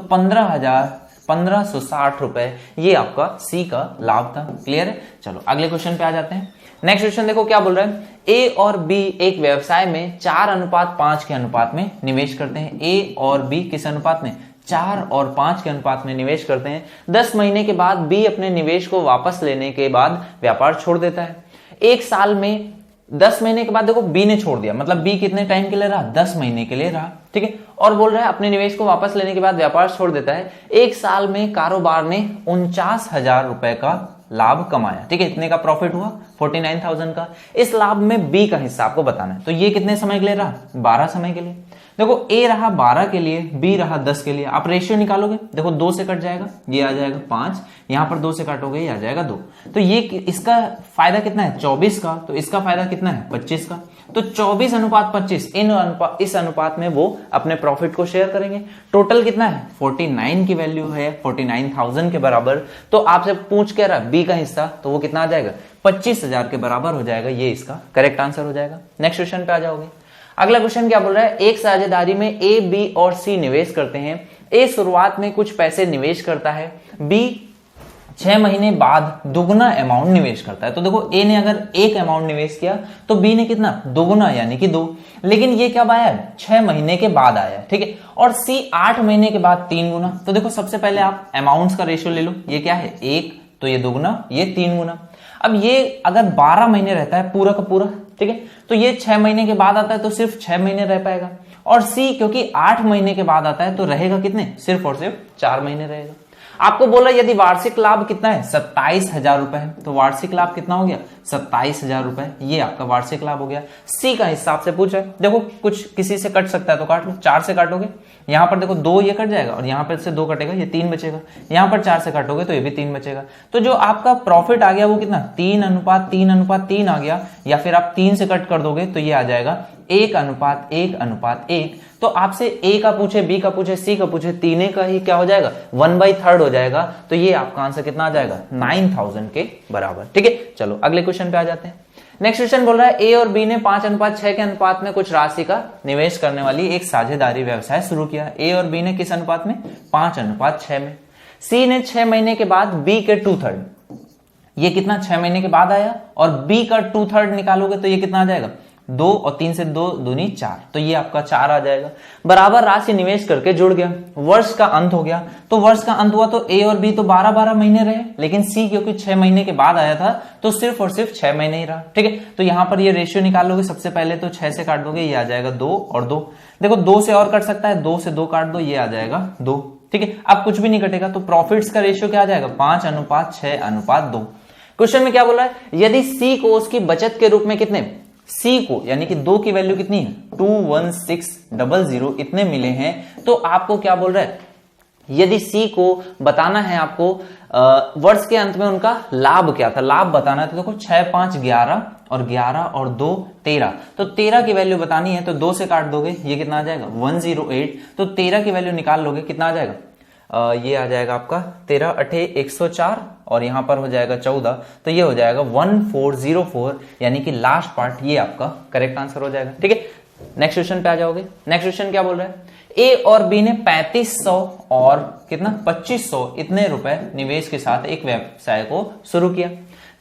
15,60 रुपए ये आपका सी का लाभ था। क्लियर है, चलो अगले क्वेश्चन पे आ जाते हैं। नेक्स्ट क्वेश्चन देखो क्या बोल रहा है, ए और बी एक व्यवसाय में 4:5 के अनुपात में निवेश करते हैं। ए और बी किस अनुपात में, 4 और 5 के अनुपात में निवेश करते हैं। 10 महीने के बाद बी अपने निवेश को वापस लेने के बाद व्यापार छोड़ देता है। एक साल में 10 महीने के बाद देखो बी ने छोड़ दिया, मतलब बी कितने टाइम के लिए रहा, 10 महीने के लिए रहा। ठीक है, और बोल रहा है अपने निवेश को वापस लेने के बाद व्यापार छोड़ देता है। एक साल में कारोबार ने 49,000 रुपए का लाभ कमाया। ठीक है, इतने का प्रॉफिट हुआ 49,000 का। इस लाभ में बी का हिस्सा आपको बताना है। तो ये कितने समय के लिए रहा, 12 समय के लिए। देखो ए रहा 12 के लिए, बी रहा 10 के लिए। आप रेशियो निकालोगे, देखो 2 से कट जाएगा, ये आ जाएगा 5, यहां पर 2 से काटोगे ये आ जाएगा 2। तो ये इसका फायदा कितना है, 24 का, तो इसका फायदा कितना है, 25 का। तो 24:25 इस अनुपात में वो अपने प्रॉफिट को शेयर करेंगे। टोटल कितना है, 49 की वैल्यू है, 49,000 के बराबर। तो आपसे पूछ कह रहा बी का हिस्सा, तो वो कितना आ जाएगा, 25,000 के बराबर हो जाएगा। ये इसका करेक्ट आंसर हो जाएगा। नेक्स्ट क्वेश्चन पे आ जाओगे। अगला क्वेश्चन क्या बोल रहा है, एक साझेदारी में ए, बी और सी निवेश करते हैं। ए शुरुआत में कुछ पैसे निवेश करता है, बी 6 महीने बाद दुगुना अमाउंट निवेश करता है। तो देखो ए ने अगर 1 अमाउंट निवेश किया तो बी ने कितना, दुगुना यानी कि 2। लेकिन ये कब आया, 6 महीने के बाद आया। ठीक है, और सी 8 महीने के बाद 3 गुना। तो देखो सबसे पहले आप अमाउंट्स का रेशियो ले लो, ये क्या है 1, तो ये दुगुना, ये 3 गुना। अब ये अगर 12 महीने रहता है पूरा का पूरा, ठीक है, तो ये 6 महीने के बाद आता है तो सिर्फ 6 महीने रह पाएगा। और सी क्योंकि 8 महीने के बाद आता है तो रहेगा कितने, सिर्फ और सिर्फ 4 महीने रहेगा। आपको बोला यदि वार्षिक लाभ कितना है 27,000 रुपए है, तो वार्षिक लाभ कितना हो गया 27,000 रुपए, ये आपका वार्षिक लाभ हो गया। सी का हिस्सा आपसे पूछा है, देखो कुछ किसी से कट सकता है तो काट लो, 4 से काटोगे, यहां पर देखो 2 ये कट जाएगा और यहां पर से 2 कटेगा, ये 3 बचेगा, यहां पर 4 से काटोगे तो ये भी 3 बचेगा। तो जो आपका प्रॉफिट आ गया वो कितना 3:3:3 आ गया, या फिर आप 3 से कट कर दोगे तो ये आ जाएगा 1:1:1। तो आपसे ए का पूछे, बी का पूछे, सी का पूछे, तीनों का ही क्या हो जाएगा 1/3 हो जाएगा। तो ये आपका आंसर कितना आ जाएगा 9,000 के बराबर। ठीक है, चलो अगले क्वेश्चन पे आ जाते हैं। नेक्स्ट क्वेश्चन बोल रहा है ए और बी ने 5:6 के अनुपात में कुछ राशि का निवेश करने वाली एक साझेदारी व्यवसाय शुरू किया। ए और बी ने किस अनुपात में 5:6 में। सी ने 6 महीने के बाद बी के 2/3, ये कितना 6 महीने के बाद आया, और बी का 2/3 निकालोगे तो ये कितना आ जाएगा 2 और 3 से 2 दूनी 4, तो ये आपका 4 आ जाएगा। बराबर राशि निवेश करके जुड़ गया, वर्ष का अंत हो गया। तो वर्ष का अंत हुआ तो ए और बी तो 12-12 महीने रहे, लेकिन सी क्योंकि 6 महीने के बाद आया था तो सिर्फ और सिर्फ 6 महीने ही रहा। ठीक है, तो यहां पर ये रेशियो निकालोगे, सबसे पहले तो 6 से काट दोगे, ये आ जाएगा 2 और 2। देखो 2 से और कट सकता है, 2 से 2 काट दो, ये आ जाएगा 2। ठीक है, अब कुछ भी नहीं कटेगा, तो प्रॉफिट्स का रेशियो क्या आ जाएगा 5:6:2। क्वेश्चन में क्या बोला है, यदि सी को उसकी बचत के रूप में कितने, सी को यानी कि 2 की वैल्यू कितनी है 21600 इतने मिले हैं, तो आपको क्या बोल रहा है, यदि सी को बताना है आपको वर्ष के अंत में उनका लाभ क्या था, लाभ बताना है, तो देखो 6, 5, 11 और 11 और 2 13, तो 13 की वैल्यू बतानी है, तो 2 से काट दोगे, ये कितना आ जाएगा 108, तो 13 की वैल्यू निकाल लोगे, कितना आ जाएगा ये आ जाएगा आपका 13×8=104 और यहां पर हो जाएगा 14, तो ये हो जाएगा 1404, यानी कि लास्ट पार्ट ये आपका करेक्ट आंसर हो जाएगा। ठीक है, नेक्स्ट क्वेश्चन पे आ जाओगे। नेक्स्ट क्वेश्चन क्या बोल रहा है, ए और बी ने 3500 और कितना 2500 इतने रुपए निवेश के साथ एक व्यवसाय को शुरू किया।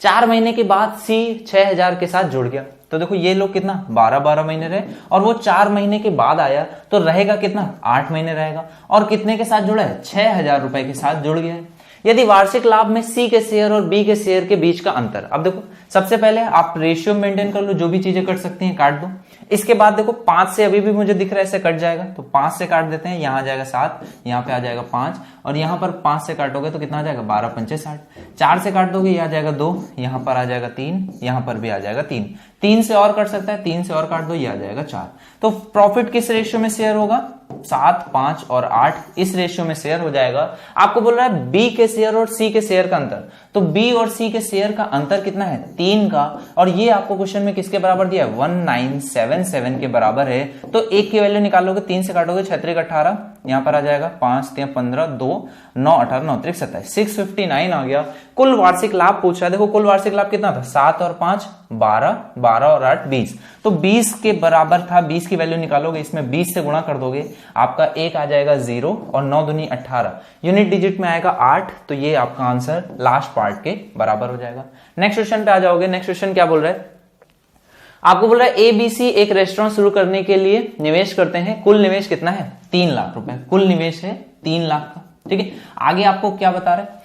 4 महीने के बाद सी 6000 के साथ जुड़ गया, तो देखो ये लोग कितना 12-12 महीने रहे, और वो 4 महीने के बाद आया तो रहेगा कितना 8 महीने रहेगा, और कितने के साथ जुड़ा है 6000 रुपए के साथ जुड़ गया है। यदि वार्षिक लाभ में सी के शेयर और बी के शेयर के बीच का अंतर, अब देखो सबसे पहले आप रेशियो मेंटेन कर लो, जो भी चीजें कट सकती हैं काट दो। इसके बाद देखो 5 से अभी भी मुझे दिख रहा है ऐसे कट जाएगा, तो 5 से काट देते हैं, यहां आ जाएगा 7, यहां पे आ जाएगा 5, और यहां पर 5 से काटोगे तो कितना आ जाएगा 12×5 = 60। 4 से काट दोगे, ये आ जाएगा 2, यहां पर आ जाएगा 3, यहां पर भी आ जाएगा 3। 3 से और कट सकता है, 3 से और काट दो, ये आ जाएगा 4। तो प्रॉफिट किस रेशियो में शेयर होगा 7, 5 और 8 इस रेशियो में शेयर हो जाएगा। आपको बोल रहा है बी के शेयर और सी के शेयर का अंतर, तो बी और सी के शेयर का अंतर कितना है 3 का, और ये आपको क्वेश्चन में किसके बराबर दिया है 1977 के बराबर है। तो एक की वैल्यू निकालोगे, 3 से काटोगे 6×3=18, यहां पर आ जाएगा 5, 3, 15, 2, 9, 18, 9, 3, 27, 659 आ गया। कुल वार्षिक लाभ पूछ रहा है, देखो कुल वार्षिक लाभ कितना था 7 और 5 12, 12 और 8 20, तो 20 के बराबर था। 20 की वैल्यू निकालोगे, इसमें 20 से गुणा कर दोगे, आपका एक आ जाएगा 0 और 9 दूनी 18, यूनिट डिजिट में आएगा 8, तो ये आपका आंसर लास्ट पार्ट के बराबर हो जाएगा। नेक्स्ट क्वेश्चन पे आ जाओगे। नेक्स्ट क्वेश्चन क्या बोल रहा है, आपको बोल रहा है एबीसी एक रेस्टोरेंट शुरू करने के लिए निवेश करते हैं, कुल निवेश कितना है 3 लाख रुपए, कुल निवेश है 3 लाख का। ठीक है, आगे आपको क्या बता रहा है,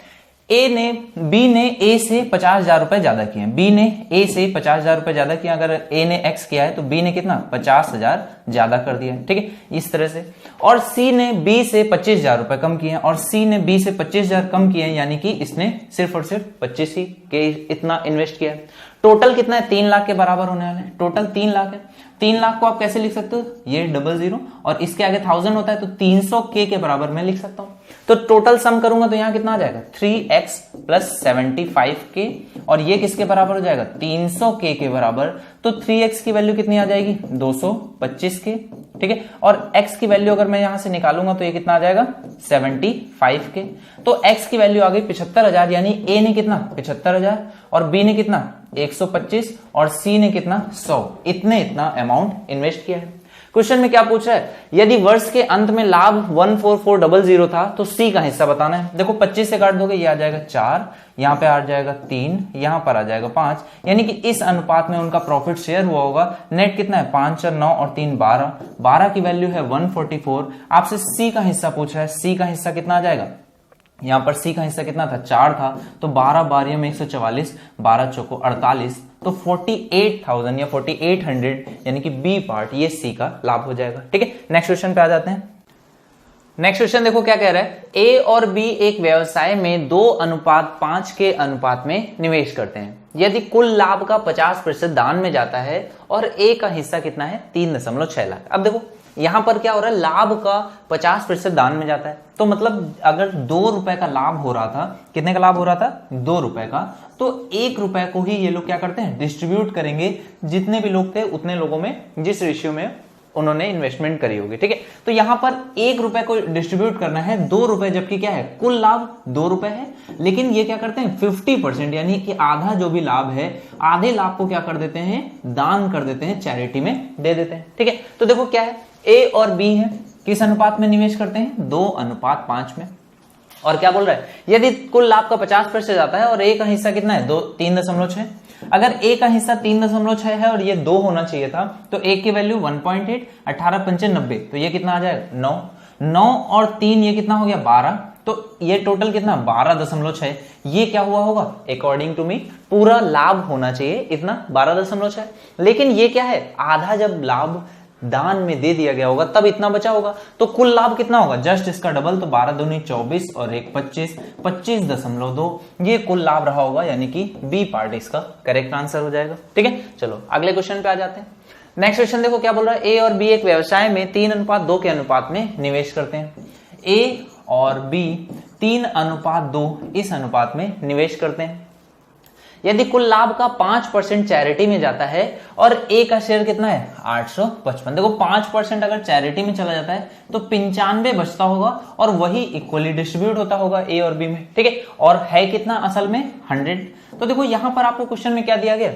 बी ने ए से 50,000 रुपए ज्यादा किए, बी ने ए से 50,000 रुपए ज्यादा किया, अगर ए ने एक्स किया है तो बी ने कितना 50,000 ज्यादा कर दिया। ठीक है, इस तरह से, और सी ने बी से 25,000 रुपए कम किए, और सी ने बी से 25,000 कम किए, यानी कि इसने सिर्फ और सिर्फ 25 ही के इतना इन्वेस्ट किया है। टोटल कितना है 3 लाख के बराबर होने वाला है, टोटल 3 लाख है। 3 लाख को आप कैसे लिख सकते हो, ये 00 और इसके आगे 1000 होता है, तो 300K के बराबर मैं लिख सकता हूं। तो टोटल सम करूंगा तो यहां कितना आ जाएगा 3x + 75K, और ये किसके बराबर हो जाएगा 300K के बराबर, तो 3x की वैल्यू कितनी आ जाएगी 225K। ठीक है, और x की वैल्यू अगर मैं यहां से निकालूंगा तो ये कितना आ जाएगा 75K, तो x की वैल्यू आ गई 75,000, यानी a ने कितना 75,000 और b ने कितना 125 और c ने कितना 100, इतना अमाउंट इन्वेस्ट किया है। क्वेश्चन में क्या पूछ रहा है, यदि वर्ष के अंत में लाभ 14400 था तो सी का हिस्सा बताना है। देखो 25 से काट दोगे, ये आ जाएगा 4, यहां पे आ जाएगा 3, यहां पर आ जाएगा 5, यानी कि इस अनुपात में उनका प्रॉफिट शेयर हुआ होगा। नेट कितना है 5, 4, 9 और 3 12, 12 की वैल्यू है 144। आपसे सी का हिस्सा पूछ रहा है, सी का हिस्सा कितना आ जाएगा, यहां पर सी का हिस्सा कितना था 4 था, तो 12 12 में 144, 12 चौको 48, तो 48,000 या 4800 यानी कि बी पार्ट ये सी का लाभ हो जाएगा। ठीक है, नेक्स्ट क्वेश्चन पे आ जाते हैं। नेक्स्ट क्वेश्चन देखो क्या कह रहा है, ए और बी एक व्यवसाय में 2:5 के अनुपात में निवेश करते हैं। यदि कुल लाभ का 50% दान में जाता है और ए का हिस्सा कितना है 3.6 लाख। अब देखो यहां पर क्या हो रहा है, लाभ का 50% दान में जाता है, तो मतलब अगर 2 रुपए का लाभ हो रहा था, कितने का लाभ हो रहा था 2 रुपए का, तो 1 रुपए को ही ये लोग क्या करते हैं डिस्ट्रीब्यूट करेंगे, जितने भी लोग थे उतने लोगों में, जिस रेशियो में उन्होंने इन्वेस्टमेंट करी होगी। ठीक है, तो यहां पर 1 रुपए को डिस्ट्रीब्यूट करना है 2 रुपए, जबकि क्या है कुल लाभ 2 रुपए है, लेकिन ये क्या करते हैं 50% यानी कि आधा जो भी लाभ है, आधे लाभ को क्या कर देते हैं दान कर देते हैं, चैरिटी में दे देते हैं। ठीक है, तो देखो क्या है, ए और बी है, किस अनुपात में निवेश करते हैं 2:5 में। और क्या बोल रहा है, यदि कुल लाभ का 50% जाता है और ए का हिस्सा कितना है 3.6, अगर ए का हिस्सा 3.6 है और ये 2 होना चाहिए था, तो ए की वैल्यू 1.8, 18 पंचे 90, तो ये कितना आ जाएगा 9 और 3 ये कितना हो गया 12, तो ये टोटल कितना 12.6, ये क्या हुआ होगा अकॉर्डिंग टू मी पूरा लाभ होना चाहिए इतना 12.6, लेकिन ये क्या है आधा जब लाभ दान में दे दिया गया होगा तब इतना बचा होगा, तो कुल लाभ कितना होगा जस्ट इसका डबल, तो 12 दूनी 24 और 1 25, 25.2 ये कुल लाभ रहा होगा, यानी कि बी पार्ट इसका करेक्ट आंसर हो जाएगा। ठीक है, चलो अगले क्वेश्चन पे आ जाते हैं। नेक्स्ट क्वेश्चन देखो क्या बोल रहा है, ए और बी एक व्यवसाय में 3:2 के अनुपात में निवेश करते हैं। ए और बी 3:2 इस अनुपात में निवेश करते हैं। यदि कुल लाभ का 5% चैरिटी में जाता है और ए का शेयर कितना है 855, देखो 5% अगर चैरिटी में चला जाता है तो 95 बचता होगा और वही इक्वली डिस्ट्रीब्यूट होता होगा ए और बी में। ठीक है, और है कितना असल में 100। तो देखो यहां पर आपको क्वेश्चन में क्या दिया गया,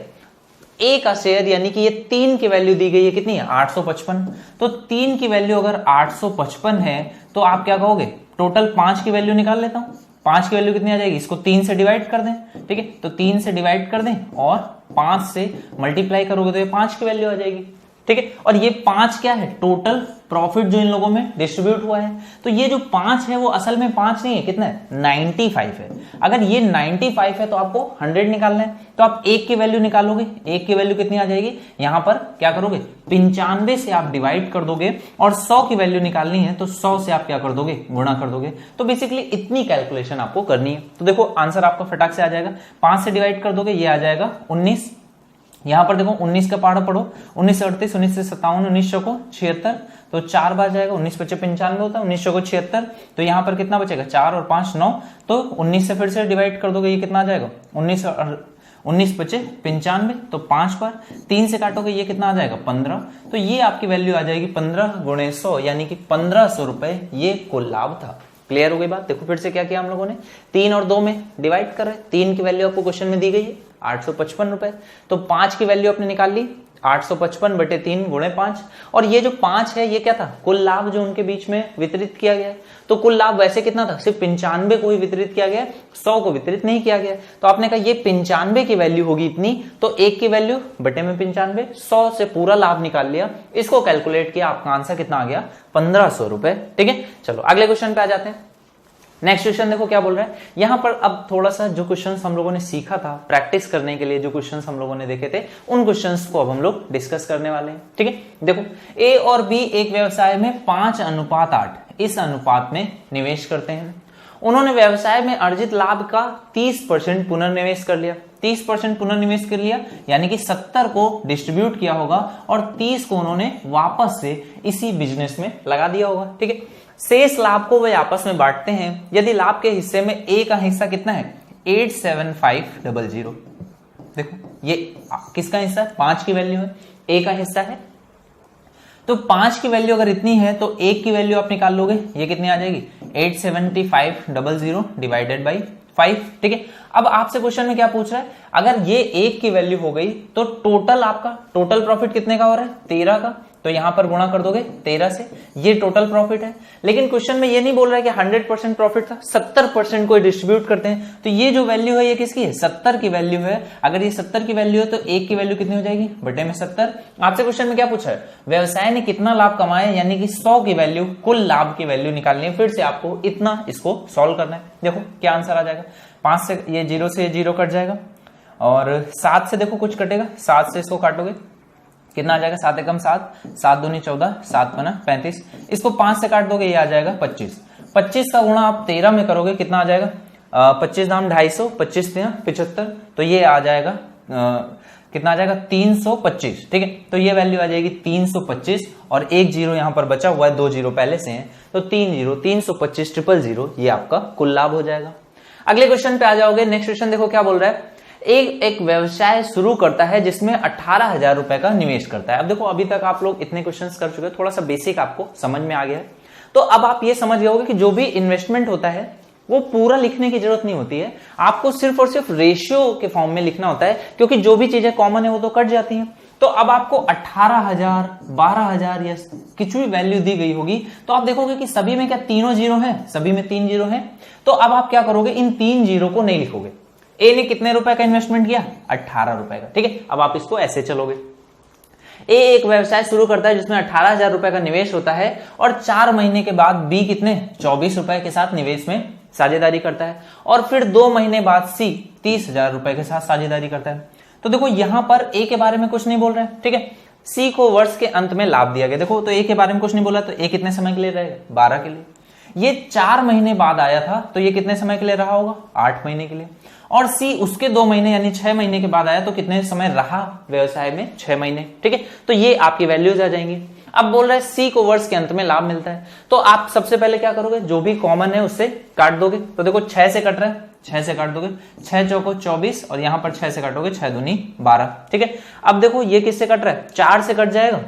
ए का शेयर यानी कि ये 3 की वैल्यू दी गई है कितनी है 855, तो 3 की वैल्यू अगर 855 है तो आप क्या कहोगे टोटल 5 की वैल्यू निकाल लेता हूं, 5 की वैल्यू कितनी आ जाएगी, इसको 3 से डिवाइड कर दें। ठीक है, तो 3 से डिवाइड कर दें और 5 से मल्टीप्लाई करोगे तो ये 5 की वैल्यू आ जाएगी। ठीक है, और ये 5 क्या है टोटल प्रॉफिट जो इन लोगों में डिस्ट्रीब्यूट हुआ है, तो ये जो 5 है वो असल में 5 नहीं है, कितना है 95 है। अगर ये 95 है तो आपको 100 निकालना है, तो आप 1 की वैल्यू निकालोगे, 1 की वैल्यू कितनी आ जाएगी, यहां पर क्या करोगे 95 से आप डिवाइड कर दोगे और 100 की वैल्यू निकालनी है तो 100 से आप क्या कर दोगे गुणा कर दोगे। तो बेसिकली इतनी कैलकुलेशन आपको करनी है। तो देखो आंसर आपका फटाक से आ जाएगा, 5 से डिवाइड कर दोगे ये आ जाएगा 19, यहां पर देखो 19 का पहाड़ा पढ़ो, 19 से 38, 19 से 57, 1900 को 76, तो 4 बार जाएगा, 19 × 5 = 95 होता है, 1900 को 76, तो यहां पर कितना बचेगा 4 और 5 9, तो 19 से फिर से डिवाइड कर दोगे ये कितना आ जाएगा 19 × 5 = 95, तो 5 बार 3 से काटोगे ये कितना आ जाएगा 15, तो ये आपकी वैल्यू आ जाएगी 15 × 100 यानी कि 1500 रुपए ये कुल लाभ था। क्लियर हो गई बात। देखो फिर से क्या किया हम लोगों ने, 3 और 2 में डिवाइड कर रहे हैं, 3 की वैल्यू आपको क्वेश्चन में दी गई है 855 रुपए, तो 5 की वैल्यू आपने निकाल ली 855/3 × 5, और ये जो 5 है ये क्या था कुल लाभ जो उनके बीच में वितरित किया गया है। तो कुल लाभ वैसे कितना था सिर्फ 95 को ही वितरित किया गया, 100 को वितरित नहीं किया गया। तो आपने कहा ये 95 की वैल्यू होगी इतनी, तो 1 की वैल्यू बटे में 95, 100 से पूरा लाभ निकाल लिया, इसको कैलकुलेट किया, आपका आंसर कितना आ गया 1500 रुपए। ठीक है, चलो अगले क्वेश्चन पे आ जाते हैं। नेक्स्ट क्वेश्चन देखो क्या बोल रहा है, यहां पर अब थोड़ा सा जो क्वेश्चंस हम लोगों ने सीखा था प्रैक्टिस करने के लिए, जो क्वेश्चंस हम लोगों ने देखे थे उन क्वेश्चंस को अब हम लोग डिस्कस करने वाले हैं। ठीक है, देखो ए और बी एक व्यवसाय में 5:8 इस अनुपात में निवेश करते हैं। उन्होंने व्यवसाय में अर्जित लाभ का 30% पुनर्निवेश कर लिया, 30% पुनर्निवेश कर लिया यानी कि 70 को डिस्ट्रीब्यूट किया होगा और 30 को उन्होंने वापस से इसी बिजनेस में लगा दिया होगा। ठीक है, शेष लाभ को वे आपस में बांटते हैं। यदि लाभ के हिस्से में ए का हिस्सा कितना है 87500, देखो ये किसका हिस्सा है 5 की वैल्यू है, ए का हिस्सा है, तो 5 की वैल्यू अगर इतनी है तो 1 की वैल्यू आप निकाल लोगे, ये कितनी आ जाएगी 87500 डिवाइडेड बाई 5। ठीक है, अब आपसे क्वेश्चन में क्या पूछ रहा है, अगर ये 1 की वैल्यू हो गई तो टोटल आपका टोटल प्रॉफिट कितने का हो रहा है 13 का, तो यहां पर गुणा कर दोगे 13 से, ये टोटल प्रॉफिट है। लेकिन क्वेश्चन में ये नहीं बोल रहा है कि 100% प्रॉफिट था, 70% को डिस्ट्रीब्यूट करते हैं, तो ये जो वैल्यू है ये किसकी है 70 की वैल्यू है। अगर ये 70 की वैल्यू है तो 1 की वैल्यू कितनी हो जाएगी बटे में 70। आपसे क्वेश्चन में क्या पूछा है, व्यवसाय ने कितना लाभ कमाया, यानी कि 100 की वैल्यू कुल लाभ की वैल्यू निकालनी है। फिर से आपको इतना इसको सॉल्व करना है। देखो क्या आंसर आ जाएगा, 5 से ये 0 से 0 कट जाएगा और 7 से देखो कुछ कटेगा, 7 से इसको काटोगे कितना आ जाएगा 7 एकम 7, 7 दूनी 14, 7 पना 35। इसको 5 से काट दोगे ये आ जाएगा 25। 25 का गुणा आप 13 में करोगे कितना आ जाएगा 25 दाम 250, 25 75, तो ये आ जाएगा कितना आ जाएगा 325। ठीक है, तो ये वैल्यू आ जाएगी 325 और एक जीरो यहां पर बचा हुआ है, 2 जीरो पहले से हैं, तो 325 000 ये आपका कुल लाभ हो जाएगा। अगले क्वेश्चन पे आ जाओगे। नेक्स्ट क्वेश्चन देखो क्या बोल रहा है, एक व्यवसाय शुरू करता है जिसमें 18,000 रुपए का निवेश करता है। अब देखो अभी तक आप लोग इतने क्वेश्चंस कर चुके हैं, थोड़ा सा बेसिक आपको समझ में आ गया है, तो अब आप ये समझ गए होगे कि जो भी इन्वेस्टमेंट होता है वो पूरा लिखने की जरूरत नहीं होती है, आपको सिर्फ और सिर्फ रेशियो के फॉर्म में लिखना होता है, क्योंकि जो भी चीजें कॉमन है वो तो कट जाती हैं। तो अब आपको 18,000 12,000 या कुछ भी वैल्यू दी गई होगी, तो आप देखोगे कि सभी में क्या तीनों जीरो है, सभी में 3 जीरो है। तो अब आप क्या करोगे, इन 3 जीरो को नहीं लिखोगे। ए ने कितने रुपए का इन्वेस्टमेंट किया, 18 रुपए का। ठीक है, अब आप इसको ऐसे चलोगे, ए एक व्यवसाय शुरू करता है जिसमें 18,000 रुपए का निवेश होता है और 4 महीने के बाद बी कितने 24 रुपए के साथ निवेश में साझेदारी करता है, और फिर 2 महीने बाद सी 30,000 रुपए के साथ साझेदारी करता है। तो देखो यहां पर ए के बारे में कुछ नहीं बोल रहा है। ठीक है, सी को वर्ष के अंत में लाभ दिया गया। देखो तो ए के बारे में कुछ नहीं बोला, तो ए कितने समय के लिए रहेगा, 12 के लिए। ये 4 महीने बाद आया था, तो ये कितने समय के लिए रहा होगा, 8 महीने के लिए। और सी उसके 2 महीने यानी 6 महीने के बाद आया, तो कितने समय रहा व्यवसाय में, 6 महीने। ठीक है, तो ये आपकी वैल्यूज आ जाएंगी। अब बोल रहा है सी को वर्ष के अंत में लाभ मिलता है, तो आप सबसे पहले क्या करोगे, जो भी कॉमन है उससे काट दोगे। तो देखो 6 से कट रहा है, 6 से काट दोगे, 6 चौको 24 और यहां पर 6 से काटोगे 6 दूनी 12। ठीक है, अब देखो ये किससे कट रहा है, 4 से कट जाएगा,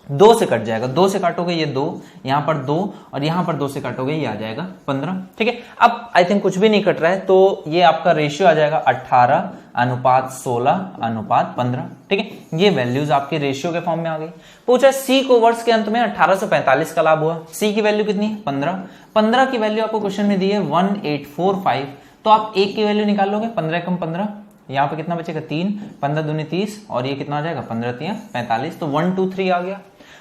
2 से कट जाएगा, 2 से काटोगे ये 2, यहां पर 2 और यहां पर 2 से काटोगे ये आ जाएगा 15। ठीक है, अब आई थिंक कुछ भी नहीं कट रहा है, तो ये आपका रेशियो आ जाएगा 18:16:15। ठीक है, ये वैल्यूज आपके रेशियो के फॉर्म में आ गई। पूछा सी को वर्ष के अंत में 1845 का लाभ हुआ, सी की वैल्यू कितनी है 15 की वैल्यू आपको क्वेश्चन में दी है 1845, तो आप एक की वैल्यू निकाल लोगे, 15 कम 15, यहाँ पे कितना बचेगा 3, 15 दूनी 30 और ये कितना आ जाएगा 15 3 45, तो 1 2 3 आ गया।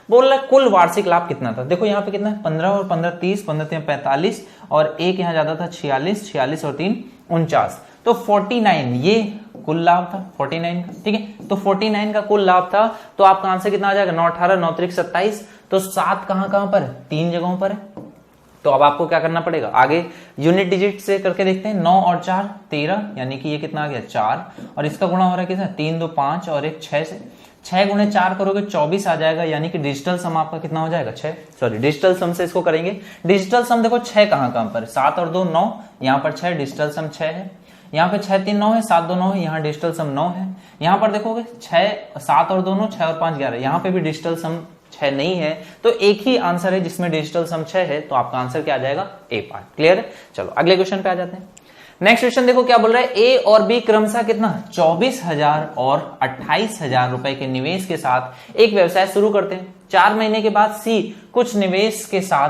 बोल रहा है कुल वार्षिक लाभ कितना था, देखो यहाँ पे कितना है 15 और 15 30, 15 3 45 और एक यहाँ ज्यादा था 46, 46 और 3 49, तो 49 ये कुल लाभ था 49 का। ठीक है, तो 49 का कुल लाभ था, तो आपका आंसर कितना आ जाएगा 9 18 9 3 27, तो 7 कहां पर है, 3 जगहों पर है। तो अब आपको क्या करना पड़ेगा, आगे यूनिट डिजिट से करके देखते हैं। 9 और 4 13, यानी कि ये कितना आ गया 4, और इसका गुणा हो रहा है कितना 3 2 5 और एक 6 से, 6 गुणे 4 करोगे 24 आ जाएगा, यानी कि डिजिटल सम आपका कितना हो जाएगा 6, सॉरी डिजिटल सम से इसको करेंगे। डिजिटल सम देखो 6 कहां पर, 7 और 2 9, यहाँ पर 6, डिजिटल सम 6 है, यहाँ पे 6 3 9 है, 7 2 9 है, यहाँ डिजिटल सम 9 है। यहाँ पर देखोगे 6 7 और 2 9, 6 और 5 11, यहाँ पे भी डिजिटल सम 6 नहीं है, तो एक ही आंसर है जिसमें डिजिटल सम 6 है, तो आपका आंसर क्या आ जाएगा ए पार्ट। क्लियर है, चलो अगले क्वेश्चन पे आ जाते हैं। नेक्स्ट क्वेश्चन देखो क्या बोल रहा है, ए और बी क्रमशः कितना 24,000 और 28,000 रुपए के निवेश के साथ एक व्यवसाय शुरू करते हैं। 4 महीने के बाद सी कुछ निवेश के साथ,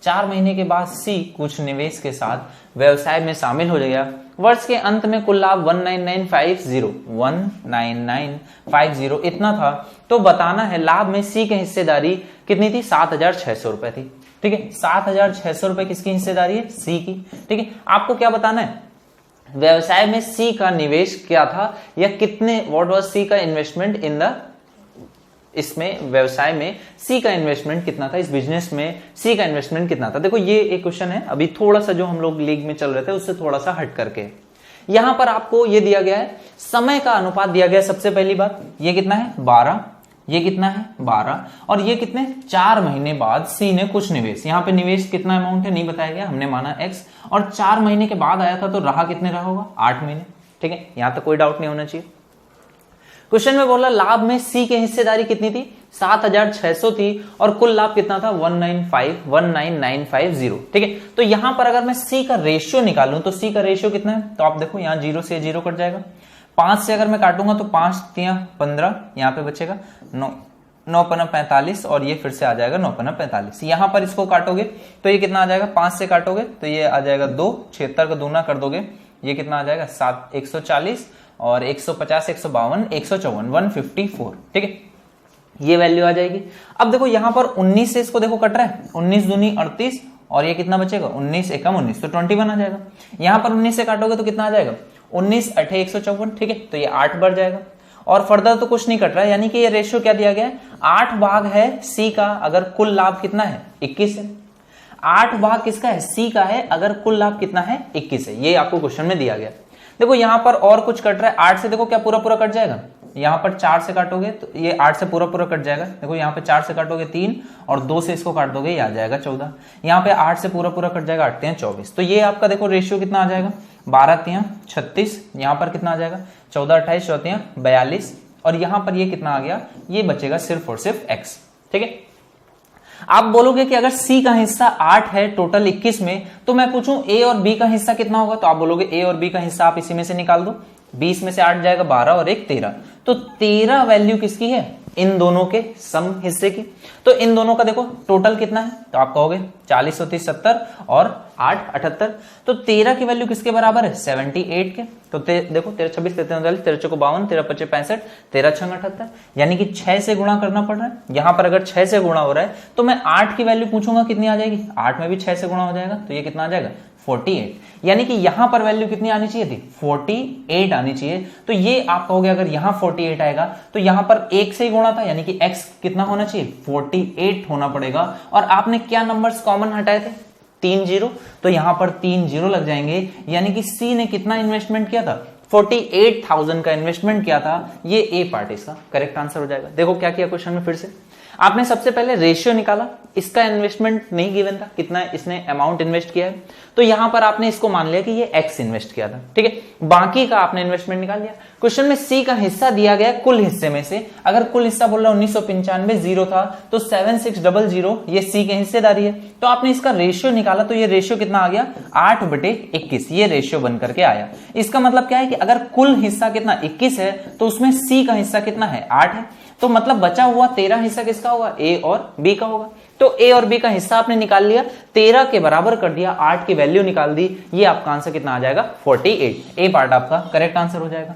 4 महीने के बाद सी कुछ निवेश के साथ व्यवसाय में शामिल हो गया। वर्ष के अंत में कुल लाभ 19950 इतना था, तो बताना है लाभ में सी की हिस्सेदारी कितनी थी, 7,600 रुपए थी। ठीक है, 7,600 रुपए किसकी हिस्सेदारी है, सी की। ठीक है, आपको क्या बताना है, व्यवसाय में सी का निवेश क्या था, या कितने, व्हाट वाज सी का इन्वेस्टमेंट इन द, इसमें व्यवसाय में सी का इन्वेस्टमेंट कितना था, इस बिजनेस में सी का इन्वेस्टमेंट कितना था। देखो ये एक क्वेश्चन है, अभी थोड़ा सा जो हम लोग लीग में चल रहे थे उससे थोड़ा सा हट करके, यहां पर आपको ये दिया गया है, समय का अनुपात दिया गया है। सबसे पहली बात ये कितना है 12, ये कितना है 12, और ये कितने 4 महीने बाद सी ने कुछ निवेश, यहाँ पे निवेश कितना अमाउंट है नहीं बताया गया, हमने माना x, और 4 महीने के बाद आया था, तो रहा कितने रहा होगा 8 महीने। ठीक है, यहां तक कोई डाउट नहीं होना चाहिए। क्वेश्चन में बोला लाभ में सी की हिस्सेदारी कितनी थी, 7,600 थी, और कुल लाभ कितना था 19950। ठीक है, तो यहां पर अगर मैं सी का रेशियो निकालूं, तो सी का रेशियो कितना है, तो आप देखो यहां 0 से 0 कट जाएगा, 5 से अगर मैं काटूंगा तो 5 3 15, यहाँ पे बचेगा 9 9 5 45, और ये फिर से आ जाएगा 9 5 45। यहाँ पर इसको काटोगे तो ये कितना आ जाएगा, 5 से काटोगे तो ये आ जाएगा 2, 76 का दूना कर दोगे, ये कितना आ जाएगा 7 140 और 150 152 154 154। ठीक है, ये वैल्यू आ जाएगी। अब देखो यहाँ पर 19 से इसको देखो कट रहा है, 19 दूनी 38, और ये कितना बचेगा 19 एकम 19, तो 21 आ जाएगा। यहाँ पर 19 से काटोगे तो कितना आ जाएगा 19 8 154। ठीक है, तो ये 8 बढ़ जाएगा, और फर्दर तो कुछ नहीं कट रहा है, यानी कि ये रेशियो क्या दिया गया है, 8 भाग है सी का अगर कुल लाभ कितना है 21 है। 8 भाग किसका है, सी का है अगर कुल लाभ कितना है 21 है। ये आपको क्वेश्चन में दिया गया। देखो यहां पर और कुछ कट रहा है, 8 से देखो क्या पूरा पूरा कट जाएगा, यहां पर 4 से काटोगे तो ये 8 से पूरा पूरा कट जाएगा। देखो यहाँ पे 4 से काटोगे 3 और 2 से इसको काट दोगे ये आ जाएगा 14। यहाँ पे 8 से पूरा पूरा कट जाएगा, 8 3 24। तो ये आपका देखो रेशियो कितना आ जाएगा, 12 3 36। यहाँ पर कितना आ जाएगा 14 28 14 42 और यहाँ पर ये कितना आ गया, ये बचेगा सिर्फ और सिर्फ x। ठीक है, आप बोलोगे कि अगर C का हिस्सा 8 है टोटल 21 में, तो मैं पूछूं A और B का हिस्सा कितना होगा, तो आप बोलोगे A और B का हिस्सा आप इसी में से निकाल दो। 20 में से 8 जाएगा 12 और 1 13, तो 13 वैल्यू किसकी है, इन दोनों के सम हिस्से की। तो इन दोनों का देखो टोटल कितना है, तो आप कहोगे 40 30 70 और 8 78, तो 13 की वैल्यू किसके बराबर है 78 के। तो देखो 13 26 13 39 13 चौको 52 13 25 65 13 6 78, यानी कि 6 से गुणा करना पड़ रहा है। यहां पर अगर 6 से गुणा हो रहा है तो मैं 8 की वैल्यू पूछूंगा कितनी आ जाएगी, 8 में भी 6 से गुणा हो जाएगा तो ये कितना आ जाएगा 48, यानी कि यहां पर वैल्यू कितनी आनी चाहिए थी 48 आनी चाहिए। तो ये आप कहोगे अगर यहां 48 आएगा तो यहां पर 1 से ही गुणा था, यानी कि x कितना होना चाहिए 48 होना पड़ेगा। और आपने क्या नंबर्स कॉमन हटाए थे 3 0, तो यहां पर 3 0 लग जाएंगे, यानी कि C ने कितना इन्वेस्टमेंट किया था 48,000 का इन्वेस्टमेंट किया था। ये ए पार्ट इसका करेक्ट आंसर हो जाएगा। देखो क्या किया क्वेश्चन में, फिर से आपने सबसे पहले रेशियो निकाला, इसका इन्वेस्टमेंट नहीं गिवन था, कितना इसने अमाउंट इन्वेस्ट किया है, तो यहां पर आपने इसको मान लिया कि ये x इन्वेस्ट किया था। ठीक है, बाकी का आपने इन्वेस्टमेंट निकाल लिया। क्वेश्चन में C का हिस्सा दिया गया कुल हिस्से में से, अगर कुल हिस्सा बोल रहा 1995 0 था तो 7600 ये C के हिस्सेदारी है। तो आपने इसका रेशियो निकाला, तो ये रेशियो कितना आ गया 8/21, ये रेशियो बन करके आया। इसका मतलब क्या है कि अगर कुल हिस्सा कितना 21 है तो उसमें C का हिस्सा कितना है 8 है, तो मतलब बचा हुआ 13 हिस्सा किसका होगा A और B का होगा। तो A और B का हिस्सा आपने निकाल लिया, 13 के बराबर कर दिया, 8 की वैल्यू निकाल दी, ये आपका आंसर कितना आ जाएगा 48। ए पार्ट आपका करेक्ट आंसर हो जाएगा।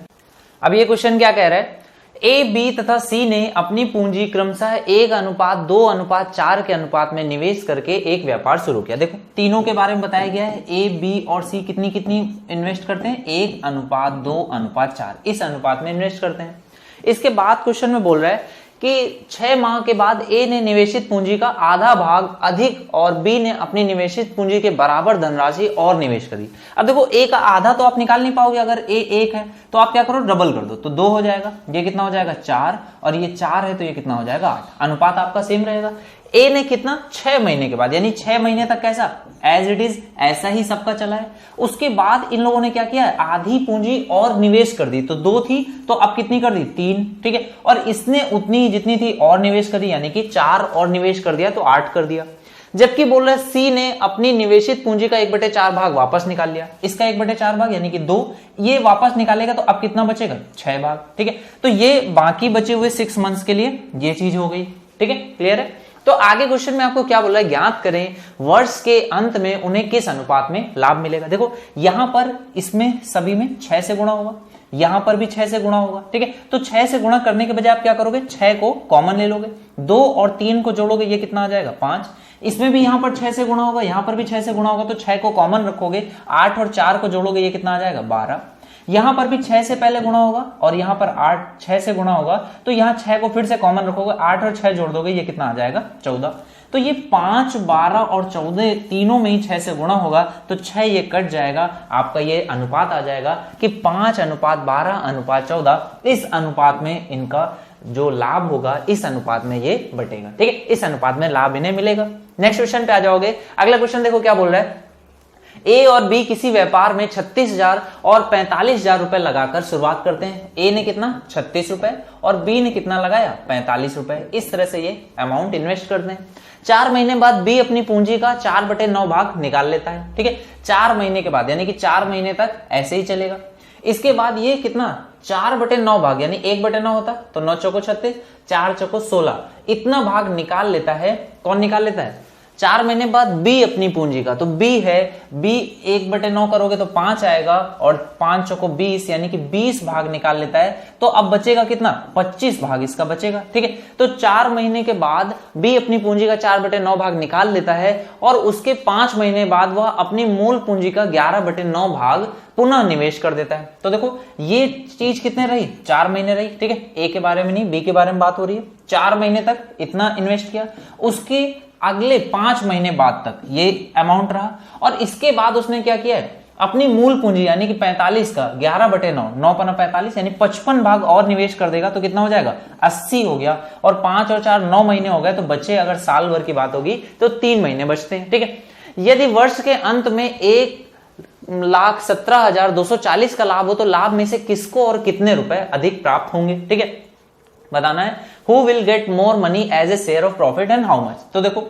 अब ये क्वेश्चन क्या कह रहा है, A, B तथा C ने अपनी पूंजी क्रमशः 1:2:4 के अनुपात में निवेश करके एक व्यापार शुरू किया। देखो तीनों के बारे में बताया गया है, A, B और C कितनी कितनी इन्वेस्ट करते हैं 1:2:4, इस अनुपात में इन्वेस्ट करते हैं। इसके बाद क्वेश्चन में बोल रहा है कि 6 माह के बाद A ने निवेशित पूंजी का आधा भाग अधिक और B ने अपनी निवेशित पूंजी के बराबर धनराशि और निवेश करी। अब देखो A का आधा तो आप निकाल नहीं पाओगे, अगर A 1 है तो आप क्या करो डबल कर दो, तो 2 हो जाएगा, ये कितना हो जाएगा 4 और ये 4 है तो ये कितना हो जाएगा 8। अनुपात आपका सेम रहेगा। A ने कितना 6 महीने के बाद, यानी 6 महीने तक कैसा एज इट इज ऐसा ही सबका चला है। उसके बाद इन लोगों ने क्या किया, आधी पूंजी और निवेश कर दी, तो 2 थी तो अब कितनी कर दी 3। ठीक है, और इसने उतनी जितनी थी और निवेश कर दी, यानी कि 4 और निवेश कर दिया तो 8 कर दिया। जबकि बोल रहे C ने अपनी निवेशित पूंजी का 1/4 भाग वापस निकाल लिया, इसका 1/4 भाग यानी कि 2 ये वापस निकालेगा तो अब कितना बचेगा 6 भाग। ठीक है, तो ये बाकी बचे हुए 6 मंथ्स के लिए ये चीज हो गई। ठीक है, क्लियर है। तो आगे क्वेश्चन में आपको क्या बोल रहा है, ज्ञात करें वर्ष के अंत में उन्हें किस अनुपात में लाभ मिलेगा। देखो यहां पर इसमें सभी में 6 से गुणा होगा, यहां पर भी 6 से गुणा होगा। ठीक है, तो 6 से गुणा करने के बजाय आप क्या करोगे 6 को कॉमन ले लोगे, 2 और 3 को जोड़ोगे, ये कितना आ जाएगा 5। इसमें भी यहां पर 6 से गुणा होगा, यहां पर भी 6 से गुणा होगा, तो 6 को कॉमन रखोगे, 8 और 4 को जोड़ोगे, ये कितना आ जाएगा 12। यहां पर भी 6 से पहले गुणा होगा और यहां पर 8 6 से गुणा होगा, तो यहां 6 को फिर से कॉमन रखोगे, 8 और 6 जोड़ दोगे, ये कितना आ जाएगा 14। तो ये 5 12 और 14 तीनों में ही 6 से गुणा होगा, तो 6 ये कट जाएगा, आपका ये अनुपात आ जाएगा कि 5:12:14। इस अनुपात में इनका जो लाभ होगा इस अनुपात में ये बटेगा। ठीक है, इस अनुपात में लाभ इन्हें मिलेगा। नेक्स्ट क्वेश्चन पे आ जाओगे। अगला क्वेश्चन देखो क्या बोल रहा है, A और B किसी व्यापार में 36,000 और 45,000 रुपए लगाकर शुरुआत करते हैं। A ने कितना 36 रुपए और B ने कितना लगाया 45 रुपए। इस तरह से ये अमाउंट इन्वेस्ट करते हैं। 4 महीने बाद B अपनी पूंजी का 4/9 भाग निकाल लेता है। ठीक है, 4 महीने के बाद, यानी कि 4 महीने तक ऐसे ही चलेगा। इसके बाद ये कितना 4/9 भाग, यानी 1/9 होता तो 9 चौको 36, 4 चौको 16, इतना भाग निकाल लेता है। कौन निकाल लेता है 4 महीने बाद बी अपनी पूंजी का, तो बी है, बी 1/9 करोगे तो 5 आएगा और 5 चौको 20 यानी कि 20 भाग निकाल लेता है। तो अब बचेगा कितना, 25 भाग इसका बचेगा। ठीक है, तो 4 महीने के बाद बी अपनी पूंजी का 4/9 भाग निकाल लेता है और उसके 5 महीने बाद वह अपनी मूल पूंजी का 11/9 भाग पुनः निवेश कर देता है। तो देखो ये चीज कितने रही, 4 महीने रही। ठीक है, ए के बारे में नहीं, बी के बारे में बात हो रही है। 4 महीने तक इतना इन्वेस्ट किया, उसके अगले 5 महीने बाद तक ये अमाउंट रहा और इसके बाद उसने क्या किया है, अपनी मूल पूंजी यानी कि 45 का 11/9, 9 पना 45 यानी 55 भाग और निवेश कर देगा। तो कितना हो जाएगा, 80 हो गया। और 5 और 4 9 महीने हो गए, तो बचे अगर साल भर की बात होगी तो 3 महीने बचते हैं। ठीक है, यदि वर्ष के अंत में 1,17,240 का लाभ हो तो लाभ में से किसको और कितने रुपए अधिक प्राप्त होंगे। ठीक है, बताना है who will get more money as a share of profit and how much. तो देखो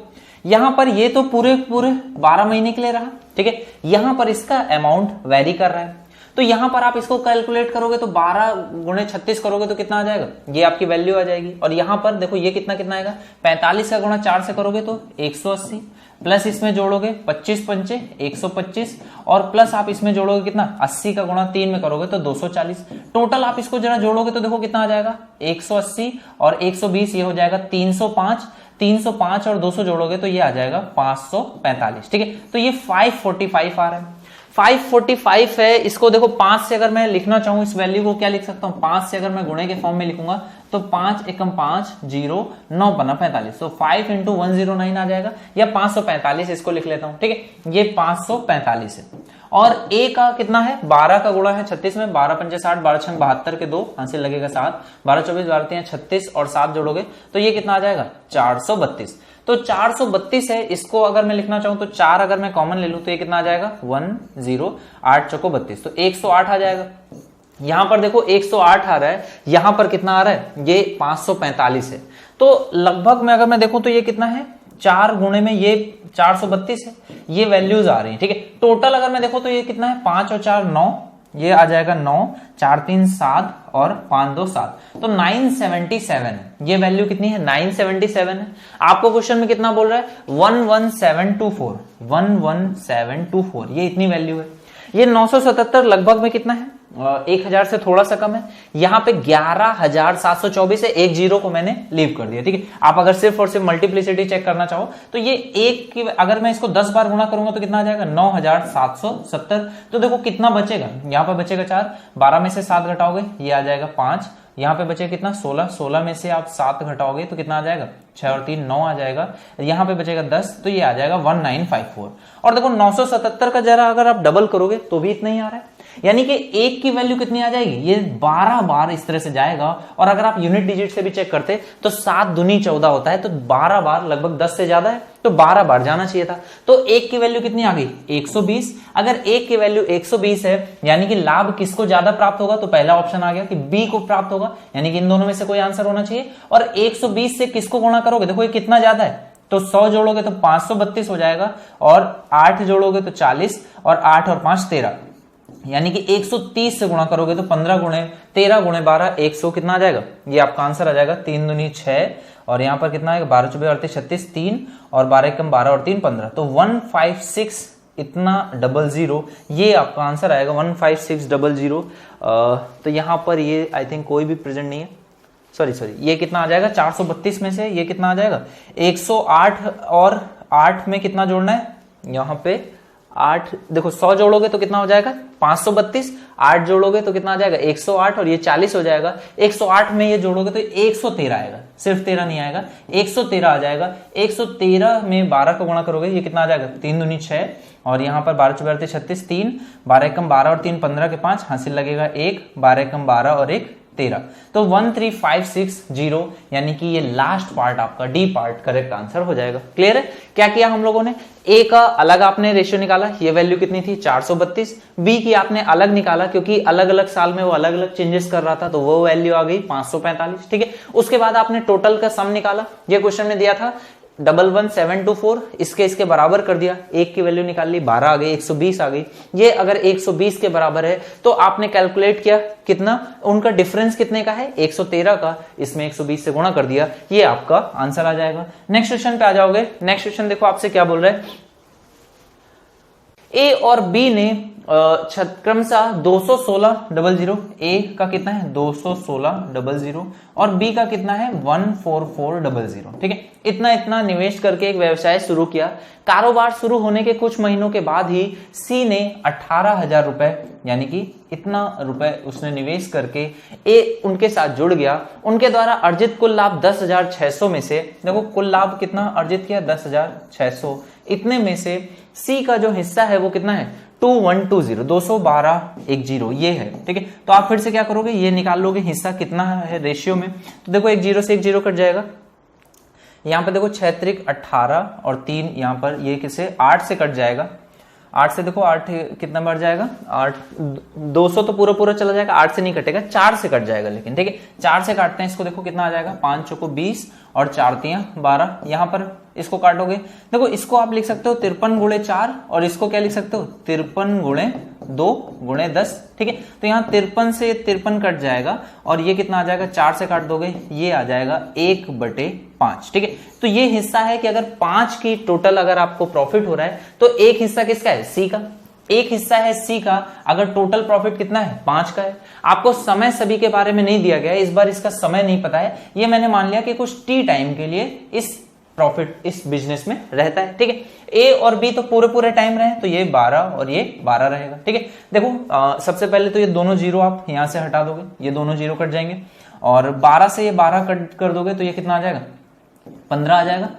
यहां पर ये तो पूरे 12 महीने के लिए रहा। ठीक है, यहां पर इसका अमाउंट वेरी कर रहा है, तो यहां पर आप इसको कैलकुलेट करोगे तो 12 गुणे 36 करोगे तो कितना आ जाएगा, ये आपकी वैल्यू आ जाएगी। और यहां पर देखो ये कितना कितना आएगा, 45 का गुणा 4 से करोगे तो 180, प्लस इसमें जोड़ोगे 25 पंचे 125 और प्लस आप इसमें जोड़ोगे कितना, 80 का गुणा 3 में करोगे तो 240। टोटल आप इसको जरा जोड़ोगे तो देखो कितना आ जाएगा, 180 और 120 ये हो जाएगा 305, 305 और 200 जोड़ोगे तो ये आ जाएगा 545। ठीक है, तो ये 545 आ रहा है। 545 है, इसको देखो 5 से अगर मैं लिखना चाहूं इस वैल्यू को क्या लिख सकता हूं, 5 से अगर मैं गुणे के फॉर्म में लिखूंगा तो 5 एकम 5 0 9 बना 45, तो 5 इंटू 109 आ जाएगा, या 545 इसको लिख लेता हूं। ठीक है, ये 545 है। और ए का कितना है, 12 का गुणा है 36 में, 12 पंचे 60, 12 छंग 72 के 2 हासिल लगेगा 7, 12 24 12 3 36 और 7 जोड़ोगे तो ये कितना आ जाएगा, 432। तो 432 है, इसको अगर मैं लिखना चाहूं तो 4 अगर मैं कॉमन ले लूं तो ये कितना आ जाएगा, 10 8 चौको 32, तो 108 आ जाएगा। यहां पर देखो 108 आ रहा है, यहां पर कितना आ रहा है, ये 545 है। तो लगभग मैं अगर मैं देखूं तो ये कितना है, 4 गुणे में ये 432 है, ये वैल्यूज आ रही है। ठीक है, टोटल अगर मैं देखो तो ये कितना है, 5 और 4 9, ये आ जाएगा 9, 4 3 7 और 5 2 7, तो 977 है। ये वैल्यू कितनी है, 977 है। आपको क्वेश्चन में कितना बोल रहा है, 11724, 11724, ये इतनी वैल्यू है। ये 977 लगभग में कितना है, 1000 से थोड़ा सा कम है। यहां पे 11,724 है, एक जीरो को मैंने लीव कर दिया। ठीक है, आप अगर सिर्फ और सिर्फ मल्टीप्लिसिटी चेक करना चाहो तो ये एक की अगर मैं इसको 10 बार गुणा करूंगा तो कितना आ जाएगा, 9,770। तो देखो कितना बचेगा, यहां पर बचेगा 4, 12 में से 7 घटाओगे ये आ जाएगा 5, यहां पे बचेगा कितना, 16, 16 में से आप 7 घटाओगे तो कितना आ जाएगा, 6 और 3 9 आ जाएगा, यहां पे बचेगा 10, तो ये आ जाएगा 1954। और देखो 977 का जरा अगर आप डबल करोगे तो भी इतना ही आ रहा है, यानी कि एक की वैल्यू कितनी आ जाएगी, ये 12 बार इस तरह से जाएगा। और अगर आप यूनिट डिजिट से भी चेक करते तो 7 दूनी 14 होता है, तो 12 बार लगभग 10 से ज्यादा है, तो 12 बार जाना चाहिए था। तो एक की वैल्यू कितनी आ गई, 120। अगर एक की वैल्यू 120 है यानी कि लाभ किसको ज्यादा प्राप्त होगा, तो पहला ऑप्शन आ गया कि बी को प्राप्त होगा, यानी कि इन दोनों में से कोई आंसर होना चाहिए। और 120 से किसको गुणा करोगे, देखो ये कितना ज्यादा है, तो 100 जोड़ोगे तो 532 हो जाएगा, और 8 जोड़ोगे तो 40, और 8 और 5 13, यानी कि 130 से गुणा करोगे तो 15 गुणे 13 गुणे 12 100 कितना आ जाएगा, ये आपका आंसर आ जाएगा 3 दूनी 6, और यहां पर कितना आएगा 12 24 38 36 3 और 12 कम 12 और 3 15, तो 156 इतना 00, ये आपका आंसर आएगा 15600। तो यहां पर ये आई थिंक कोई भी प्रेजेंट नहीं है, सॉरी ये कितना आ जाएगा, 432 में से ये कितना आ जाएगा, 108 और 8 में कितना जोड़ना है, यहां पे 8 देखो 100 जोड़ोगे तो कितना हो जाएगा 532, 8 जोड़ोगे तो कितना आ जाएगा 108, और ये 40 हो जाएगा। 108 में ये जोड़ोगे तो 113 आएगा, सिर्फ 13 नहीं आएगा, 113 आ जाएगा। 113 में 12 का गुणा करोगे ये कितना आ जाएगा, 3 दूनी 6, और यहाँ पर 12 24 36 3, 12 कम 12 और 3 15 के 5 हासिल लगेगा 1, 12 कम 12 और 1 13, तो 13560, यानी कि ये लास्ट पार्ट आपका डी पार्ट करेक्ट आंसर हो जाएगा। क्लियर है, क्या किया हम लोगों ने, ए का अलग आपने रेशियो निकाला, ये वैल्यू कितनी थी 432, बी की आपने अलग निकाला क्योंकि अलग अलग साल में वो अलग अलग चेंजेस कर रहा था, तो वो वैल्यू आ गई 545। ठीक है, उसके बाद आपने टोटल का सम निकाला, ये क्वेश्चन में दिया था 11724 इसके बराबर कर दिया, एक की वैल्यू निकाल ली, 12 आ गई, 120 आ गई। ये अगर 120 के बराबर है तो आपने कैलकुलेट किया कितना, उनका डिफरेंस कितने का है, 113 का, इसमें 120 से गुणा कर दिया, ये आपका आंसर आ जाएगा। नेक्स्ट क्वेश्चन पे आ जाओगे। नेक्स्ट क्वेश्चन देखो आपसे क्या बोल रहा है, ए और बी ने क्रमशः 216,000, ए का कितना है 216,000 और बी का कितना है 144,000, ठीक है। इतना इतना निवेश करके एक व्यवसाय शुरू किया। कारोबार शुरू होने के कुछ महीनों के बाद ही सी ने 18,000 रुपए, यानी कि इतना रुपए उसने निवेश करके ए उनके साथ जुड़ गया। उनके द्वारा अर्जित कुल लाभ 10,600 में से, देखो कुल लाभ कितना अर्जित किया 10,600, इतने में से सी का जो हिस्सा है वो कितना है 2120, 212,10 ये है, ठीक है। तो आप फिर से क्या करोगे, ये निकाल लोगे हिस्सा कितना है रेशियो में। तो देखो एक जीरो से एक जीरो कट जाएगा, यहां पर देखो 6 त्रिक 18 और 3 यहां पर ये किसे 8 से कट जाएगा, 8 से देखो 8 कितना बढ़ जाएगा 8, 200 तो पूरा पूरा चला जाएगा, 8 से नहीं कटेगा, 4 से कट जाएगा लेकिन, ठीक है। 4 से काटते हैं इसको, देखो कितना आ जाएगा 5 चौको 20 और 4 तियां 12, यहां पर इसको काटोगे, देखो इसको आप लिख सकते हो 53 गुणे 4 और इसको क्या लिख सकते हो 53 गुणे 2 गुणे 10, ठीक है। तो यहाँ 53 से 53 कट जाएगा और ये कितना आ जाएगा 4 से काट दोगे, ये आ जाएगा 1/5, ठीक है। तो ये हिस्सा है कि अगर 5 की टोटल अगर आपको प्रॉफिट हो रहा है तो एक हिस्सा किसका है, सी का, एक हिस्सा है सी का। अगर टोटल प्रॉफिट कितना है 5 का है। आपको समय सभी के बारे में नहीं दिया गया है, इस बार इसका समय नहीं पता है, ये मैंने मान लिया कि कुछ टी टाइम के लिए इस प्रॉफिट इस बिजनेस में रहता है, ठीक है। ए और बी तो पूरे पूरे टाइम रहे, तो ये 12 और ये 12 रहेगा, ठीक है। देखो सबसे पहले तो ये दोनों जीरो आप यहां से हटा दोगे, ये दोनों जीरो कट जाएंगे और 12 से ये 12 कट कर दोगे तो ये कितना आ जाएगा 15 आ जाएगा,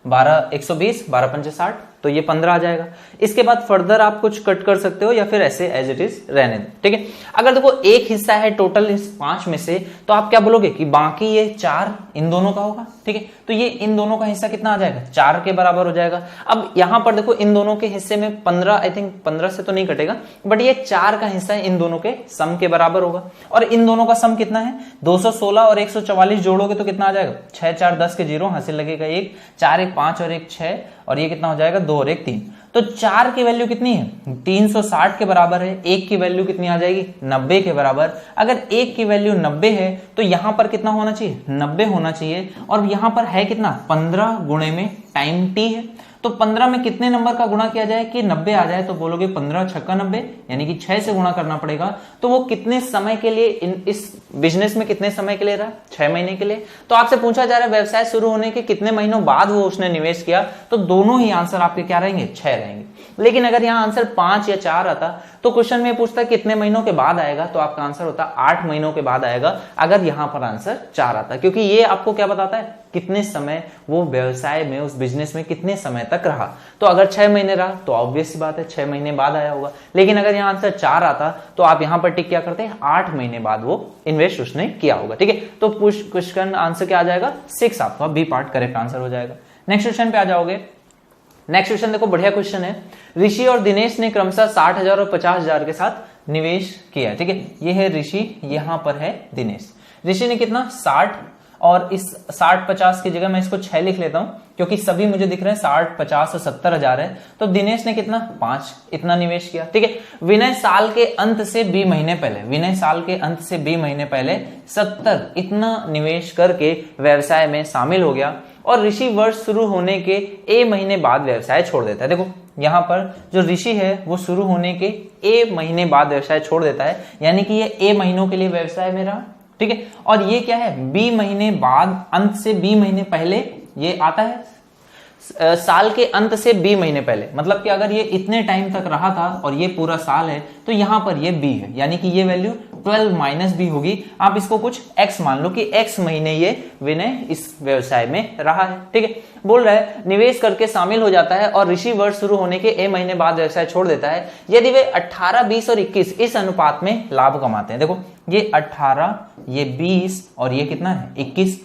12 120, 12 पंचे 60, तो ये 15 आ जाएगा। इसके बाद फर्दर आप कुछ कट कर सकते हो या फिर ऐसे एज इट इज रहने दो, ठीक है। अगर देखो एक हिस्सा है टोटल इस 5 में से, तो आप क्या बोलोगे कि बाकी ये 4 इन दोनों का होगा, ठीक है। तो ये इन दोनों का हिस्सा कितना आ जाएगा 4 के बराबर हो जाएगा। अब यहां पर देखो इन दोनों के हिस्से में 15, आई थिंक 15 से तो नहीं कटेगा, बट ये 4 का हिस्सा इन दोनों के सम के बराबर होगा। और इन दोनों का सम कितना है 216 और 144 जोड़ोगे तो कितना आ जाएगा 6 4 10 के जीरो, हासिल लगेगा 1, 4 1 5 और 1 6 और ये कितना हो जाएगा 2 और 1 3। तो 4 की वैल्यू कितनी है 360 के बराबर है, 1 की वैल्यू कितनी आ जाएगी 90 के बराबर। अगर 1 की वैल्यू 90 है तो यहां पर कितना होना चाहिए 90 होना चाहिए, और यहां पर है कितना 15 गुणे में टाइम टी है। तो 15 में कितने नंबर का गुणा किया जाए कि 90 आ जाए, तो बोलोगे 15 छक्का 90, यानी कि 6 से गुणा करना पड़ेगा। तो वो कितने समय के लिए इस बिजनेस में कितने समय के लिए रहा 6 महीने के लिए। तो आपसे पूछा जा रहा है व्यवसाय शुरू होने के कितने महीनों बाद वो उसने निवेश किया, तो दोनों ही आंसर आपके क्या रहेंगे 6 रहेंगे। लेकिन अगर यहाँ आंसर 5 या 4 आता तो क्वेश्चन में पूछता कितने महीनों के बाद आएगा, तो आपका आंसर होता 8 महीनों के बाद आएगा अगर यहां पर आंसर 4 आता, क्योंकि ये आपको क्या बताता है कितने समय वो व्यवसाय में उस बिजनेस में कितने समय तक रहा। तो अगर 6 महीने रहा तो ऑब्वियस सी बात है 6 महीने बाद आया होगा। लेकिन अगर यहाँ आंसर 4 आता तो आप यहां पर टिक क्या करते हैं 8 महीने बाद वो इन्वेस्ट उसने किया होगा, ठीक है। तो क्वेश्चन आंसर क्या आ जाएगा 6, आपका बी पार्ट करेक्ट आंसर हो जाएगा। नेक्स्ट क्वेश्चन पे आ जाओगे। नेक्स्ट क्वेश्चन देखो बढ़िया क्वेश्चन है। ऋषि और दिनेश ने क्रमशः 60,000 और 50,000 के साथ निवेश किया, ठीक है। ये है ऋषि, यहां पर है दिनेश। ऋषि ने कितना 60, और इस 60-50 की जगह मैं इसको 6 लिख लेता हूं क्योंकि सभी मुझे दिख रहे हैं 60, 50 और 70,000 है। तो दिनेश ने कितना 5 इतना निवेश किया, ठीक है। विनय साल के अंत से 20 महीने पहले, विनय साल के अंत से 20 महीने पहले 70 इतना निवेश करके व्यवसाय में शामिल हो गया, और ऋषि वर्ष शुरू होने के ए महीने बाद व्यवसाय छोड़ देता है। देखो यहां पर जो ऋषि है वो शुरू होने के ए महीने बाद व्यवसाय छोड़ देता है, यानी कि ये ए महीनों के लिए व्यवसाय में रहा, ठीक है। और ये क्या है 20 महीने बाद, अंत से 20 महीने पहले ये आता है, साल के अंत से 20 महीने पहले, मतलब कि अगर ये इतने टाइम तक रहा था और ये पूरा साल है तो यहां पर ये बी है, यानी कि ये वैल्यू 12 माइनस बी होगी। आप इसको कुछ x मान लो कि x महीने ये विनय इस व्यवसाय में रहा है, ठीक है। बोल रहा है निवेश करके शामिल हो जाता है और ऋषि वर्ष शुरू होने के ए महीने बाद व्यवसाय छोड़ देता है यदि वे 18, 20 और 21 इस अनुपात में लाभ कमाते हैं। देखो ये 18, ये 20 और ये कितना है 21।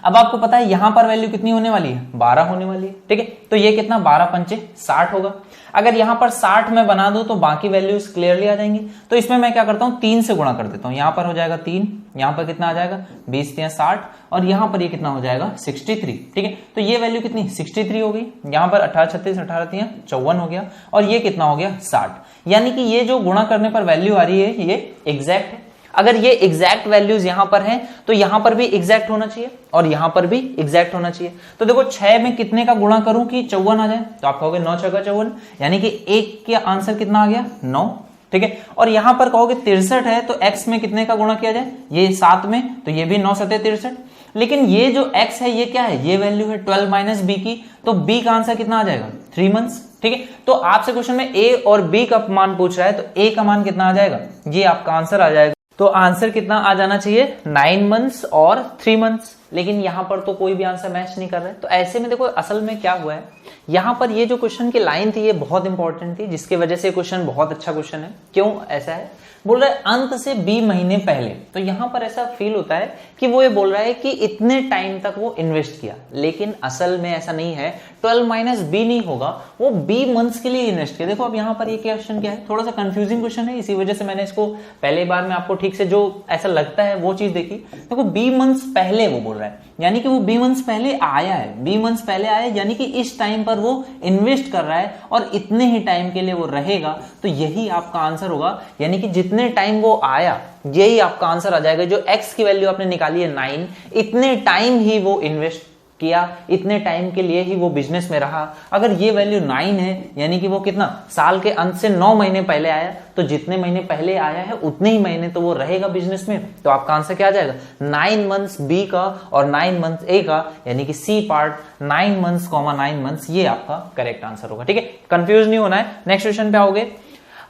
अब आपको पता है यहां पर वैल्यू कितनी होने वाली है, 12 होने वाली है, ठीक है। तो ये कितना 12 पंचे 60 होगा। अगर यहां पर 60 में बना दूं तो बाकी वैल्यूज क्लियरली आ जाएंगी। तो इसमें मैं क्या करता हूं, 3 से गुणा कर देता हूं। यहां पर हो जाएगा 3, यहां पर कितना आ जाएगा 20 3 60, और यहां पर ये कितना हो जाएगा 63, ठीक है। तो ये वैल्यू कितनी 63 हो गई। यहां पर 18 36 18 3 54 हो गया, और ये कितना हो गया 60। यानी कि ये जो गुणा करने पर वैल्यू आ रही है ये एग्जैक्ट है। अगर ये एग्जैक्ट वैल्यूज यहां पर हैं तो यहां पर भी एग्जैक्ट होना चाहिए और यहां पर भी एग्जैक्ट होना चाहिए। तो देखो 6 में कितने का गुणा करूं कि 54 आ जाए, तो आप कहोगे 9 6 54, यानी कि 1 के आंसर कितना आ गया 9, ठीक है। और यहां पर कहोगे 63 है तो x में कितने का गुणा किया जाए, ये 7 में, तो ये भी 9 7 63। लेकिन ये जो x है ये क्या है, ये वैल्यू है 12 माइनस b की, तो b का आंसर कितना आ जाएगा 3 मंथ्स, ठीक है। तो आपसे क्वेश्चन में a और b का मान पूछ रहा है, तो a का मान कितना आ जाएगा, ये आपका आंसर आ जाएगा। तो आंसर कितना आ जाना चाहिए 9 मंथ्स और 3 मंथ्स। लेकिन यहां पर तो कोई भी आंसर मैच नहीं कर रहा है। तो ऐसे में देखो असल में क्या हुआ है, यहां पर ये जो क्वेश्चन की लाइन थी ये बहुत इंपॉर्टेंट थी, जिसकी वजह से क्वेश्चन बहुत अच्छा क्वेश्चन है। क्यों ऐसा है, बोल रहा है अंत से 20 महीने पहले। तो यहां पर ऐसा फील होता है कि वो ये बोल रहा है कि इतने टाइम तक वो इन्वेस्ट किया, लेकिन असल में ऐसा नहीं है। 12 माइनस बी नहीं होगा, वो 20 मंथ्स के लिए इन्वेस्ट किया। देखो अब यहां पर ये क्वेश्चन क्या है, थोड़ा सा कंफ्यूजिंग क्वेश्चन है, इसी वजह से मैंने इसको पहले बार में आपको ठीक से जो ऐसा लगता है वो चीज देखी। देखो 20 मंथ्स पहले वो बोल रहा है, यानी कि वो 20 मंथ्स पहले आया है, 20 मंथ्स पहले आया, यानी कि इस टाइम पर वो इन्वेस्ट कर रहा है और इतने ही टाइम के लिए वो रहेगा। तो यही आपका आंसर होगा, यानी कि जितने टाइम वो आया यही आपका आंसर आ जाएगा। जो x की वैल्यू आपने निकाली है 9, इतने टाइम ही वो इन्वेस्ट किया, इतने टाइम के लिए ही वो बिजनेस में रहा। अगर ये वैल्यू 9 है, यानी कि वो कितना साल के अंत से 9 महीने पहले आया, तो जितने महीने पहले आया है उतने ही महीने तो वो रहेगा बिजनेस में। तो आपका आंसर क्या आ जाएगा 9 मंथ्स बी का और 9 मंथ्स ए का, यानी कि सी पार्ट 9 मंथ्स 9 मंथ्स, ये आपका करेक्ट आंसर होगा, ठीक है। कंफ्यूज नहीं होना है। नेक्स्ट क्वेश्चन पे आओगे।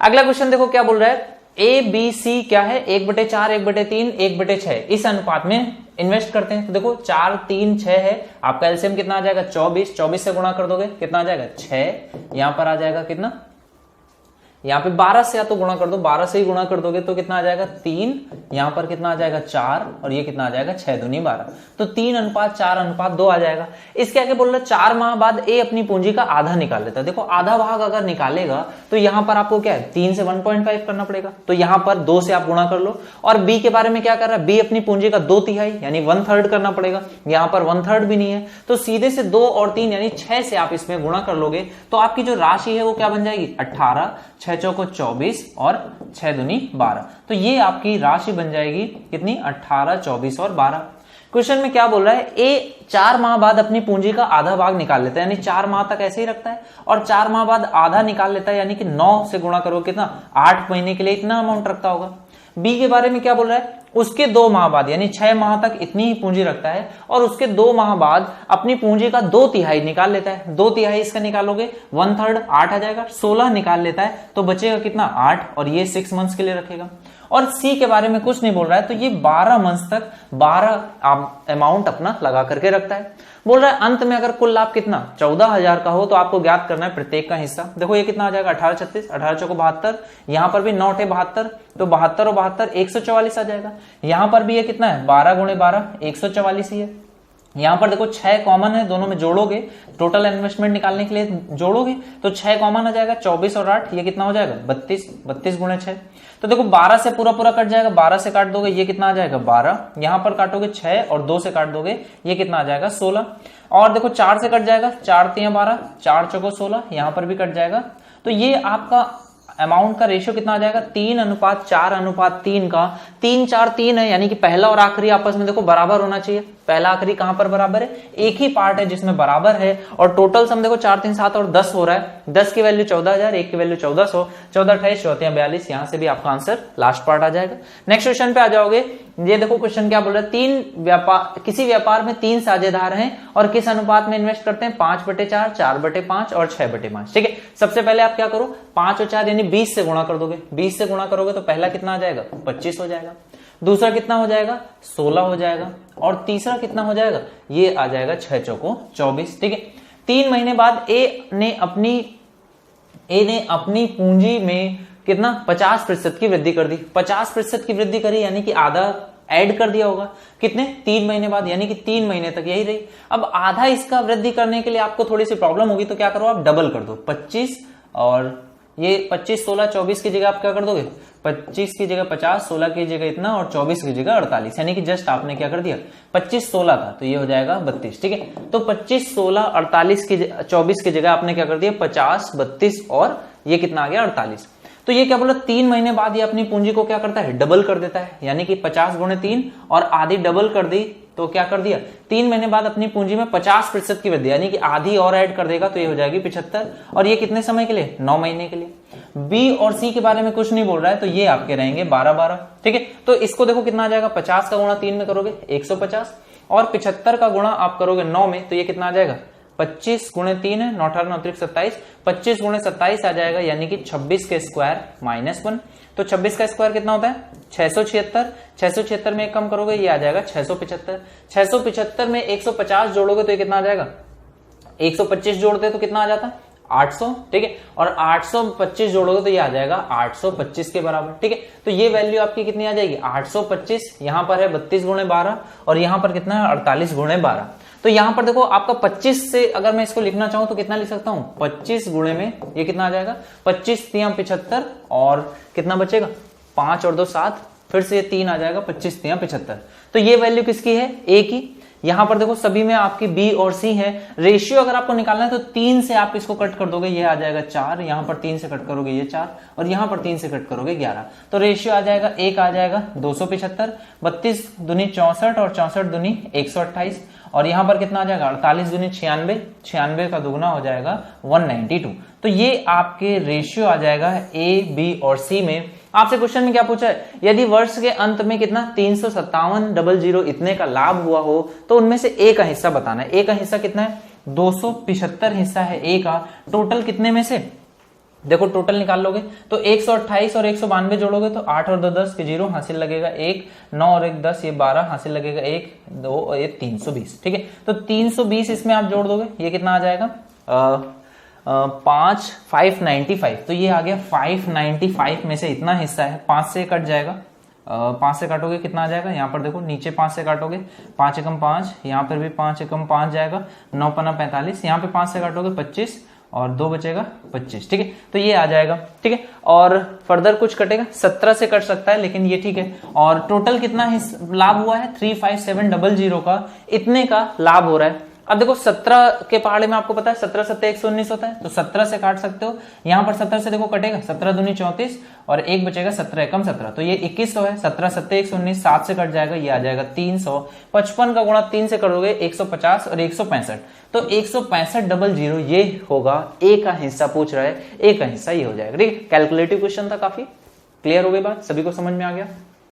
अगला क्वेश्चन देखो क्या बोल रहा है, ए बी सी क्या है 1/4 1/3 1/6 इस अनुपात में इन्वेस्ट करते हैं। तो देखो 4 3 6 है, आपका एलसीएम कितना आ जाएगा 24, 24 से गुणा कर दोगे कितना आ जाएगा 6, यहां पर आ जाएगा कितना, यहां पे 12 से या तो गुणा कर दो, 12 से ही गुणा कर दोगे तो कितना आ जाएगा 3, यहां पर कितना आ जाएगा 4, और ये कितना आ जाएगा 6 दूनी 12, तो 3:4:2 आ जाएगा। इसके आगे बोल रहा है 4 माह बाद ए अपनी पूंजी का आधा निकाल लेता है। देखो आधा भाग अगर निकालेगा तो यहां पर आपको क्या है 3 से 1.5 करना पड़ेगा, तो यहां पर 2 से आप गुणा कर लो। और बी के बारे में क्या कर रहा है, बी अपनी पूंजी का 2/3 यानी 1/3 करना पड़ेगा, यहां पर 1/3 भी नहीं है, तो सीधे से 2 और 3 यानी 6 से आप इसमें गुणा कर लोगे तो आपकी जो राशि है वो क्या बन जाएगी 18, 6 चौको 24 और 6 दूनी 12, तो ये आपकी राशि बन जाएगी कितनी 18, 24 और 12। क्वेश्चन में क्या बोल रहा है, ए 4 माह बाद अपनी पूंजी का आधा भाग निकाल लेता है, यानी 4 माह तक ऐसे ही रखता है और 4 माह बाद आधा निकाल लेता है, यानी कि 9 से गुणा करो कितना 8 महीने के लिए इतना अमाउंट रखता होगा। बी के बारे में क्या बोल रहा है, उसके 2 माह बाद यानी 6 माह तक इतनी ही पूंजी रखता है और उसके 2 माह बाद अपनी पूंजी का 2/3 निकाल लेता है। 2/3 इसका निकालोगे 1/3 8 आ जाएगा, 16 निकाल लेता है तो बचेगा कितना 8, और ये 6 मंथ्स के लिए रखेगा। और सी के बारे में कुछ नहीं बोल रहा है, तो ये 12 मंथ्स तक 12 अमाउंट अपना लगा करके रखता है। बोल रहा है अंत में अगर कुल लाभ कितना 14,000 का हो तो आपको ज्ञात करना है प्रत्येक का हिस्सा। देखो ये कितना आ जाएगा 18 36, 18 चौको 72, यहां पर भी 9 72, तो 72 और 72 144 आ जाएगा। यहां पर भी ये कितना है 12 गुणे 12 144 ही है। यहां पर देखो 6 कॉमन है, दोनों में जोड़ोगे टोटल इन्वेस्टमेंट निकालने के लिए जोड़ोगे तो 6 कॉमन आ जाएगा, 24 और 8 ये कितना हो जाएगा 32, 32 गुणे 6। तो देखो 12 से पूरा कट जाएगा, 12 से काट दोगे ये कितना आ जाएगा 12, यहां पर काटोगे 6 और 2 से काट दोगे ये कितना आ जाएगा 16, और देखो 4 से कट जाएगा 4 3 12, 4 चौको 16, यहां पर भी कट जाएगा। तो ये आपका अमाउंट का रेशियो कितना आ जाएगा 3:4:3 का, 3 4 3 है, यानी कि पहला और आखिरी आपस में देखो बराबर होना चाहिए। पहला आखिरी कहां पर बराबर है, एक ही पार्ट है जिसमें बराबर है, और टोटल सम देखो 4 3 7 और 10 हो रहा है। 10 की वैल्यू 14,000, 1 की वैल्यू 1400, 14 28 14 42, यहां से भी आपका आंसर लास्ट पार्ट आ जाएगा। नेक्स्ट क्वेश्चन पे आ जाओगे। ये देखो क्वेश्चन क्या बोल रहा है, किसी व्यापार में 3 साझेदार हैं और किस अनुपात में इन्वेस्ट करते हैं 5/4, 4/5 और 6/5। ठीक है, सबसे पहले आप क्या करो 5 और 4 यानी 20 से गुणा कर दोगे, 20 से गुणा करोगे तो पहला कितना आ जाएगा 25 हो जाएगा, दूसरा कितना हो जाएगा 16 हो जाएगा, और तीसरा कितना हो जाएगा ये आ जाएगा 6 चौको 24। ठीक है, 3 महीने बाद ए ने अपनी पूंजी में कितना 50% की वृद्धि कर दी। 50% की वृद्धि करी यानी कि आधा ऐड कर दिया होगा कितने 3 महीने बाद, यानी कि 3 महीने तक यही रही। अब आधा इसका वृद्धि करने के लिए आपको थोड़ी सी प्रॉब्लम होगी, तो क्या करो आप डबल कर दो 25, और ये 25 16 24 की जगह आप क्या कर दोगे 25 की जगह 50, 16 की जगह इतना और 24 की जगह 48, यानी कि जस्ट आपने क्या कर दिया 25 16 था तो ये हो जाएगा 32। ठीक है, तो 25 16 48 की 24 की जगह आपने क्या कर दिया 50 32 और ये कितना आ गया 48। तो ये क्या बोला 3 महीने बाद ये अपनी पूंजी को क्या करता है डबल कर देता है, यानी कि 50 गुणे 3 और आधी डबल कर दी, तो क्या कर दिया 3 महीने बाद अपनी पूंजी में 50% की वृद्धि, यानी कि आधी और ऐड कर देगा तो ये हो जाएगी 75। और ये कितने समय के लिए 9 महीने के लिए। बी और सी के बारे में कुछ नहीं बोल रहा है, तो ये आपके रहेंगे 12-12। ठीक है, तो इसको देखो कितना आ जाएगा 50 का गुणा 3 में करोगे 150 और 75 का गुणा आप करोगे 9 में, तो ये कितना आ जाएगा 25 गुणे 3 है 9 18 9 27, 25 गुणे 27 आ जाएगा, यानी कि 26 के स्क्वायर -1। तो 26 का स्क्वायर कितना होता है 676, 676 में एक कम करोगे ये आ जाएगा 675, 675 में 150 जोड़ोगे तो ये कितना आ जाएगा 125 जोड़ते तो कितना आ जाता 800। ठीक है, और 825 जोड़ोगे तो ये आ जाएगा 825 के बराबर। ठीक है, तो ये वैल्यू आपकी कितनी आ जाएगी 825, यहां पर है 32 गुणे 12 और यहां पर कितना है 48 गुणे 12। तो यहां पर देखो आपका 25 से अगर मैं इसको लिखना चाहूं तो कितना लिख सकता हूं 25 गुणे में ये कितना आ जाएगा 25 3 75 और कितना बचेगा 5 और 2 7, फिर से ये 3 आ जाएगा 25 3 75। तो ये वैल्यू किसकी है ए की। यहां पर देखो सभी में आपकी बी और सी है। रेशियो अगर आपको निकालना है तो 3 से आप इसको कट कर दोगे, ये आ जाएगा 4, यहां पर 3 से कट करोगे ये 4 और यहां पर 3 से कट करोगे 11। तो रेशियो आ जाएगा एक आ जाएगा 275, 32 दूनी 64 और 64 दूनी 128 और यहां पर कितना आ जाएगा 48 दूनी 96, 96 का दुगना हो जाएगा 192। तो ये आपके रेशियो आ जाएगा ए बी और सी में। आपसे क्वेश्चन में क्या पूछा है, यदि वर्ष के अंत में कितना 357,000 इतने का लाभ हुआ हो तो उनमें से ए का हिस्सा बताना है। ए का हिस्सा कितना है 275 हिस्सा है ए का। टोटल कितने में से देखो टोटल निकाल लोगे तो 128 और 192 जोड़ोगे तो 8 और 2 10 के 0 हासिल लगेगा 1, 9 और 1 10 ये 12 हासिल लगेगा 1 2 और ये 320। ठीक है, तो 320 इसमें आप जोड़ दोगे ये कितना आ जाएगा 595। तो ये आ गया 595 में से इतना हिस्सा है 5 से कट जाएगा, 5 से काटोगे कितना आ जाएगा, यहाँ पर देखो नीचे 5 से काटोगे 5 एकम 5, यहाँ पर भी 5 एकम 5 जाएगा 9 पन्ना 45, यहाँ पे 5 से काटोगे 25 और 2 बचेगा 25। ठीक है, तो ये आ जाएगा। ठीक है, और फर्दर कुछ कटेगा 17 से कट सकता है लेकिन ये ठीक है। और टोटल कितना लाभ हुआ है 35700 का, इतने का लाभ हो रहा है। अब देखो 17 के पहाड़े में आपको पता है 17 7 119 होता है, तो 17 से काट सकते हो। यहां पर 17 से देखो कटेगा 17 दूनी 34 और 1 बचेगा 17 एकम 17, तो ये 2100 है। 17 7 119, 7 से कट जाएगा ये आ जाएगा 300। 55 का गुणा 3 से करोगे 150 और 165, तो 165,000 ये होगा ए का हिस्सा पूछ रहा है, ए का हिस्सा ये हो जाएगा। ठीक है, कैलकुलेटिव क्वेश्चन था, काफी क्लियर हो गई बात, सभी को समझ में आ गया।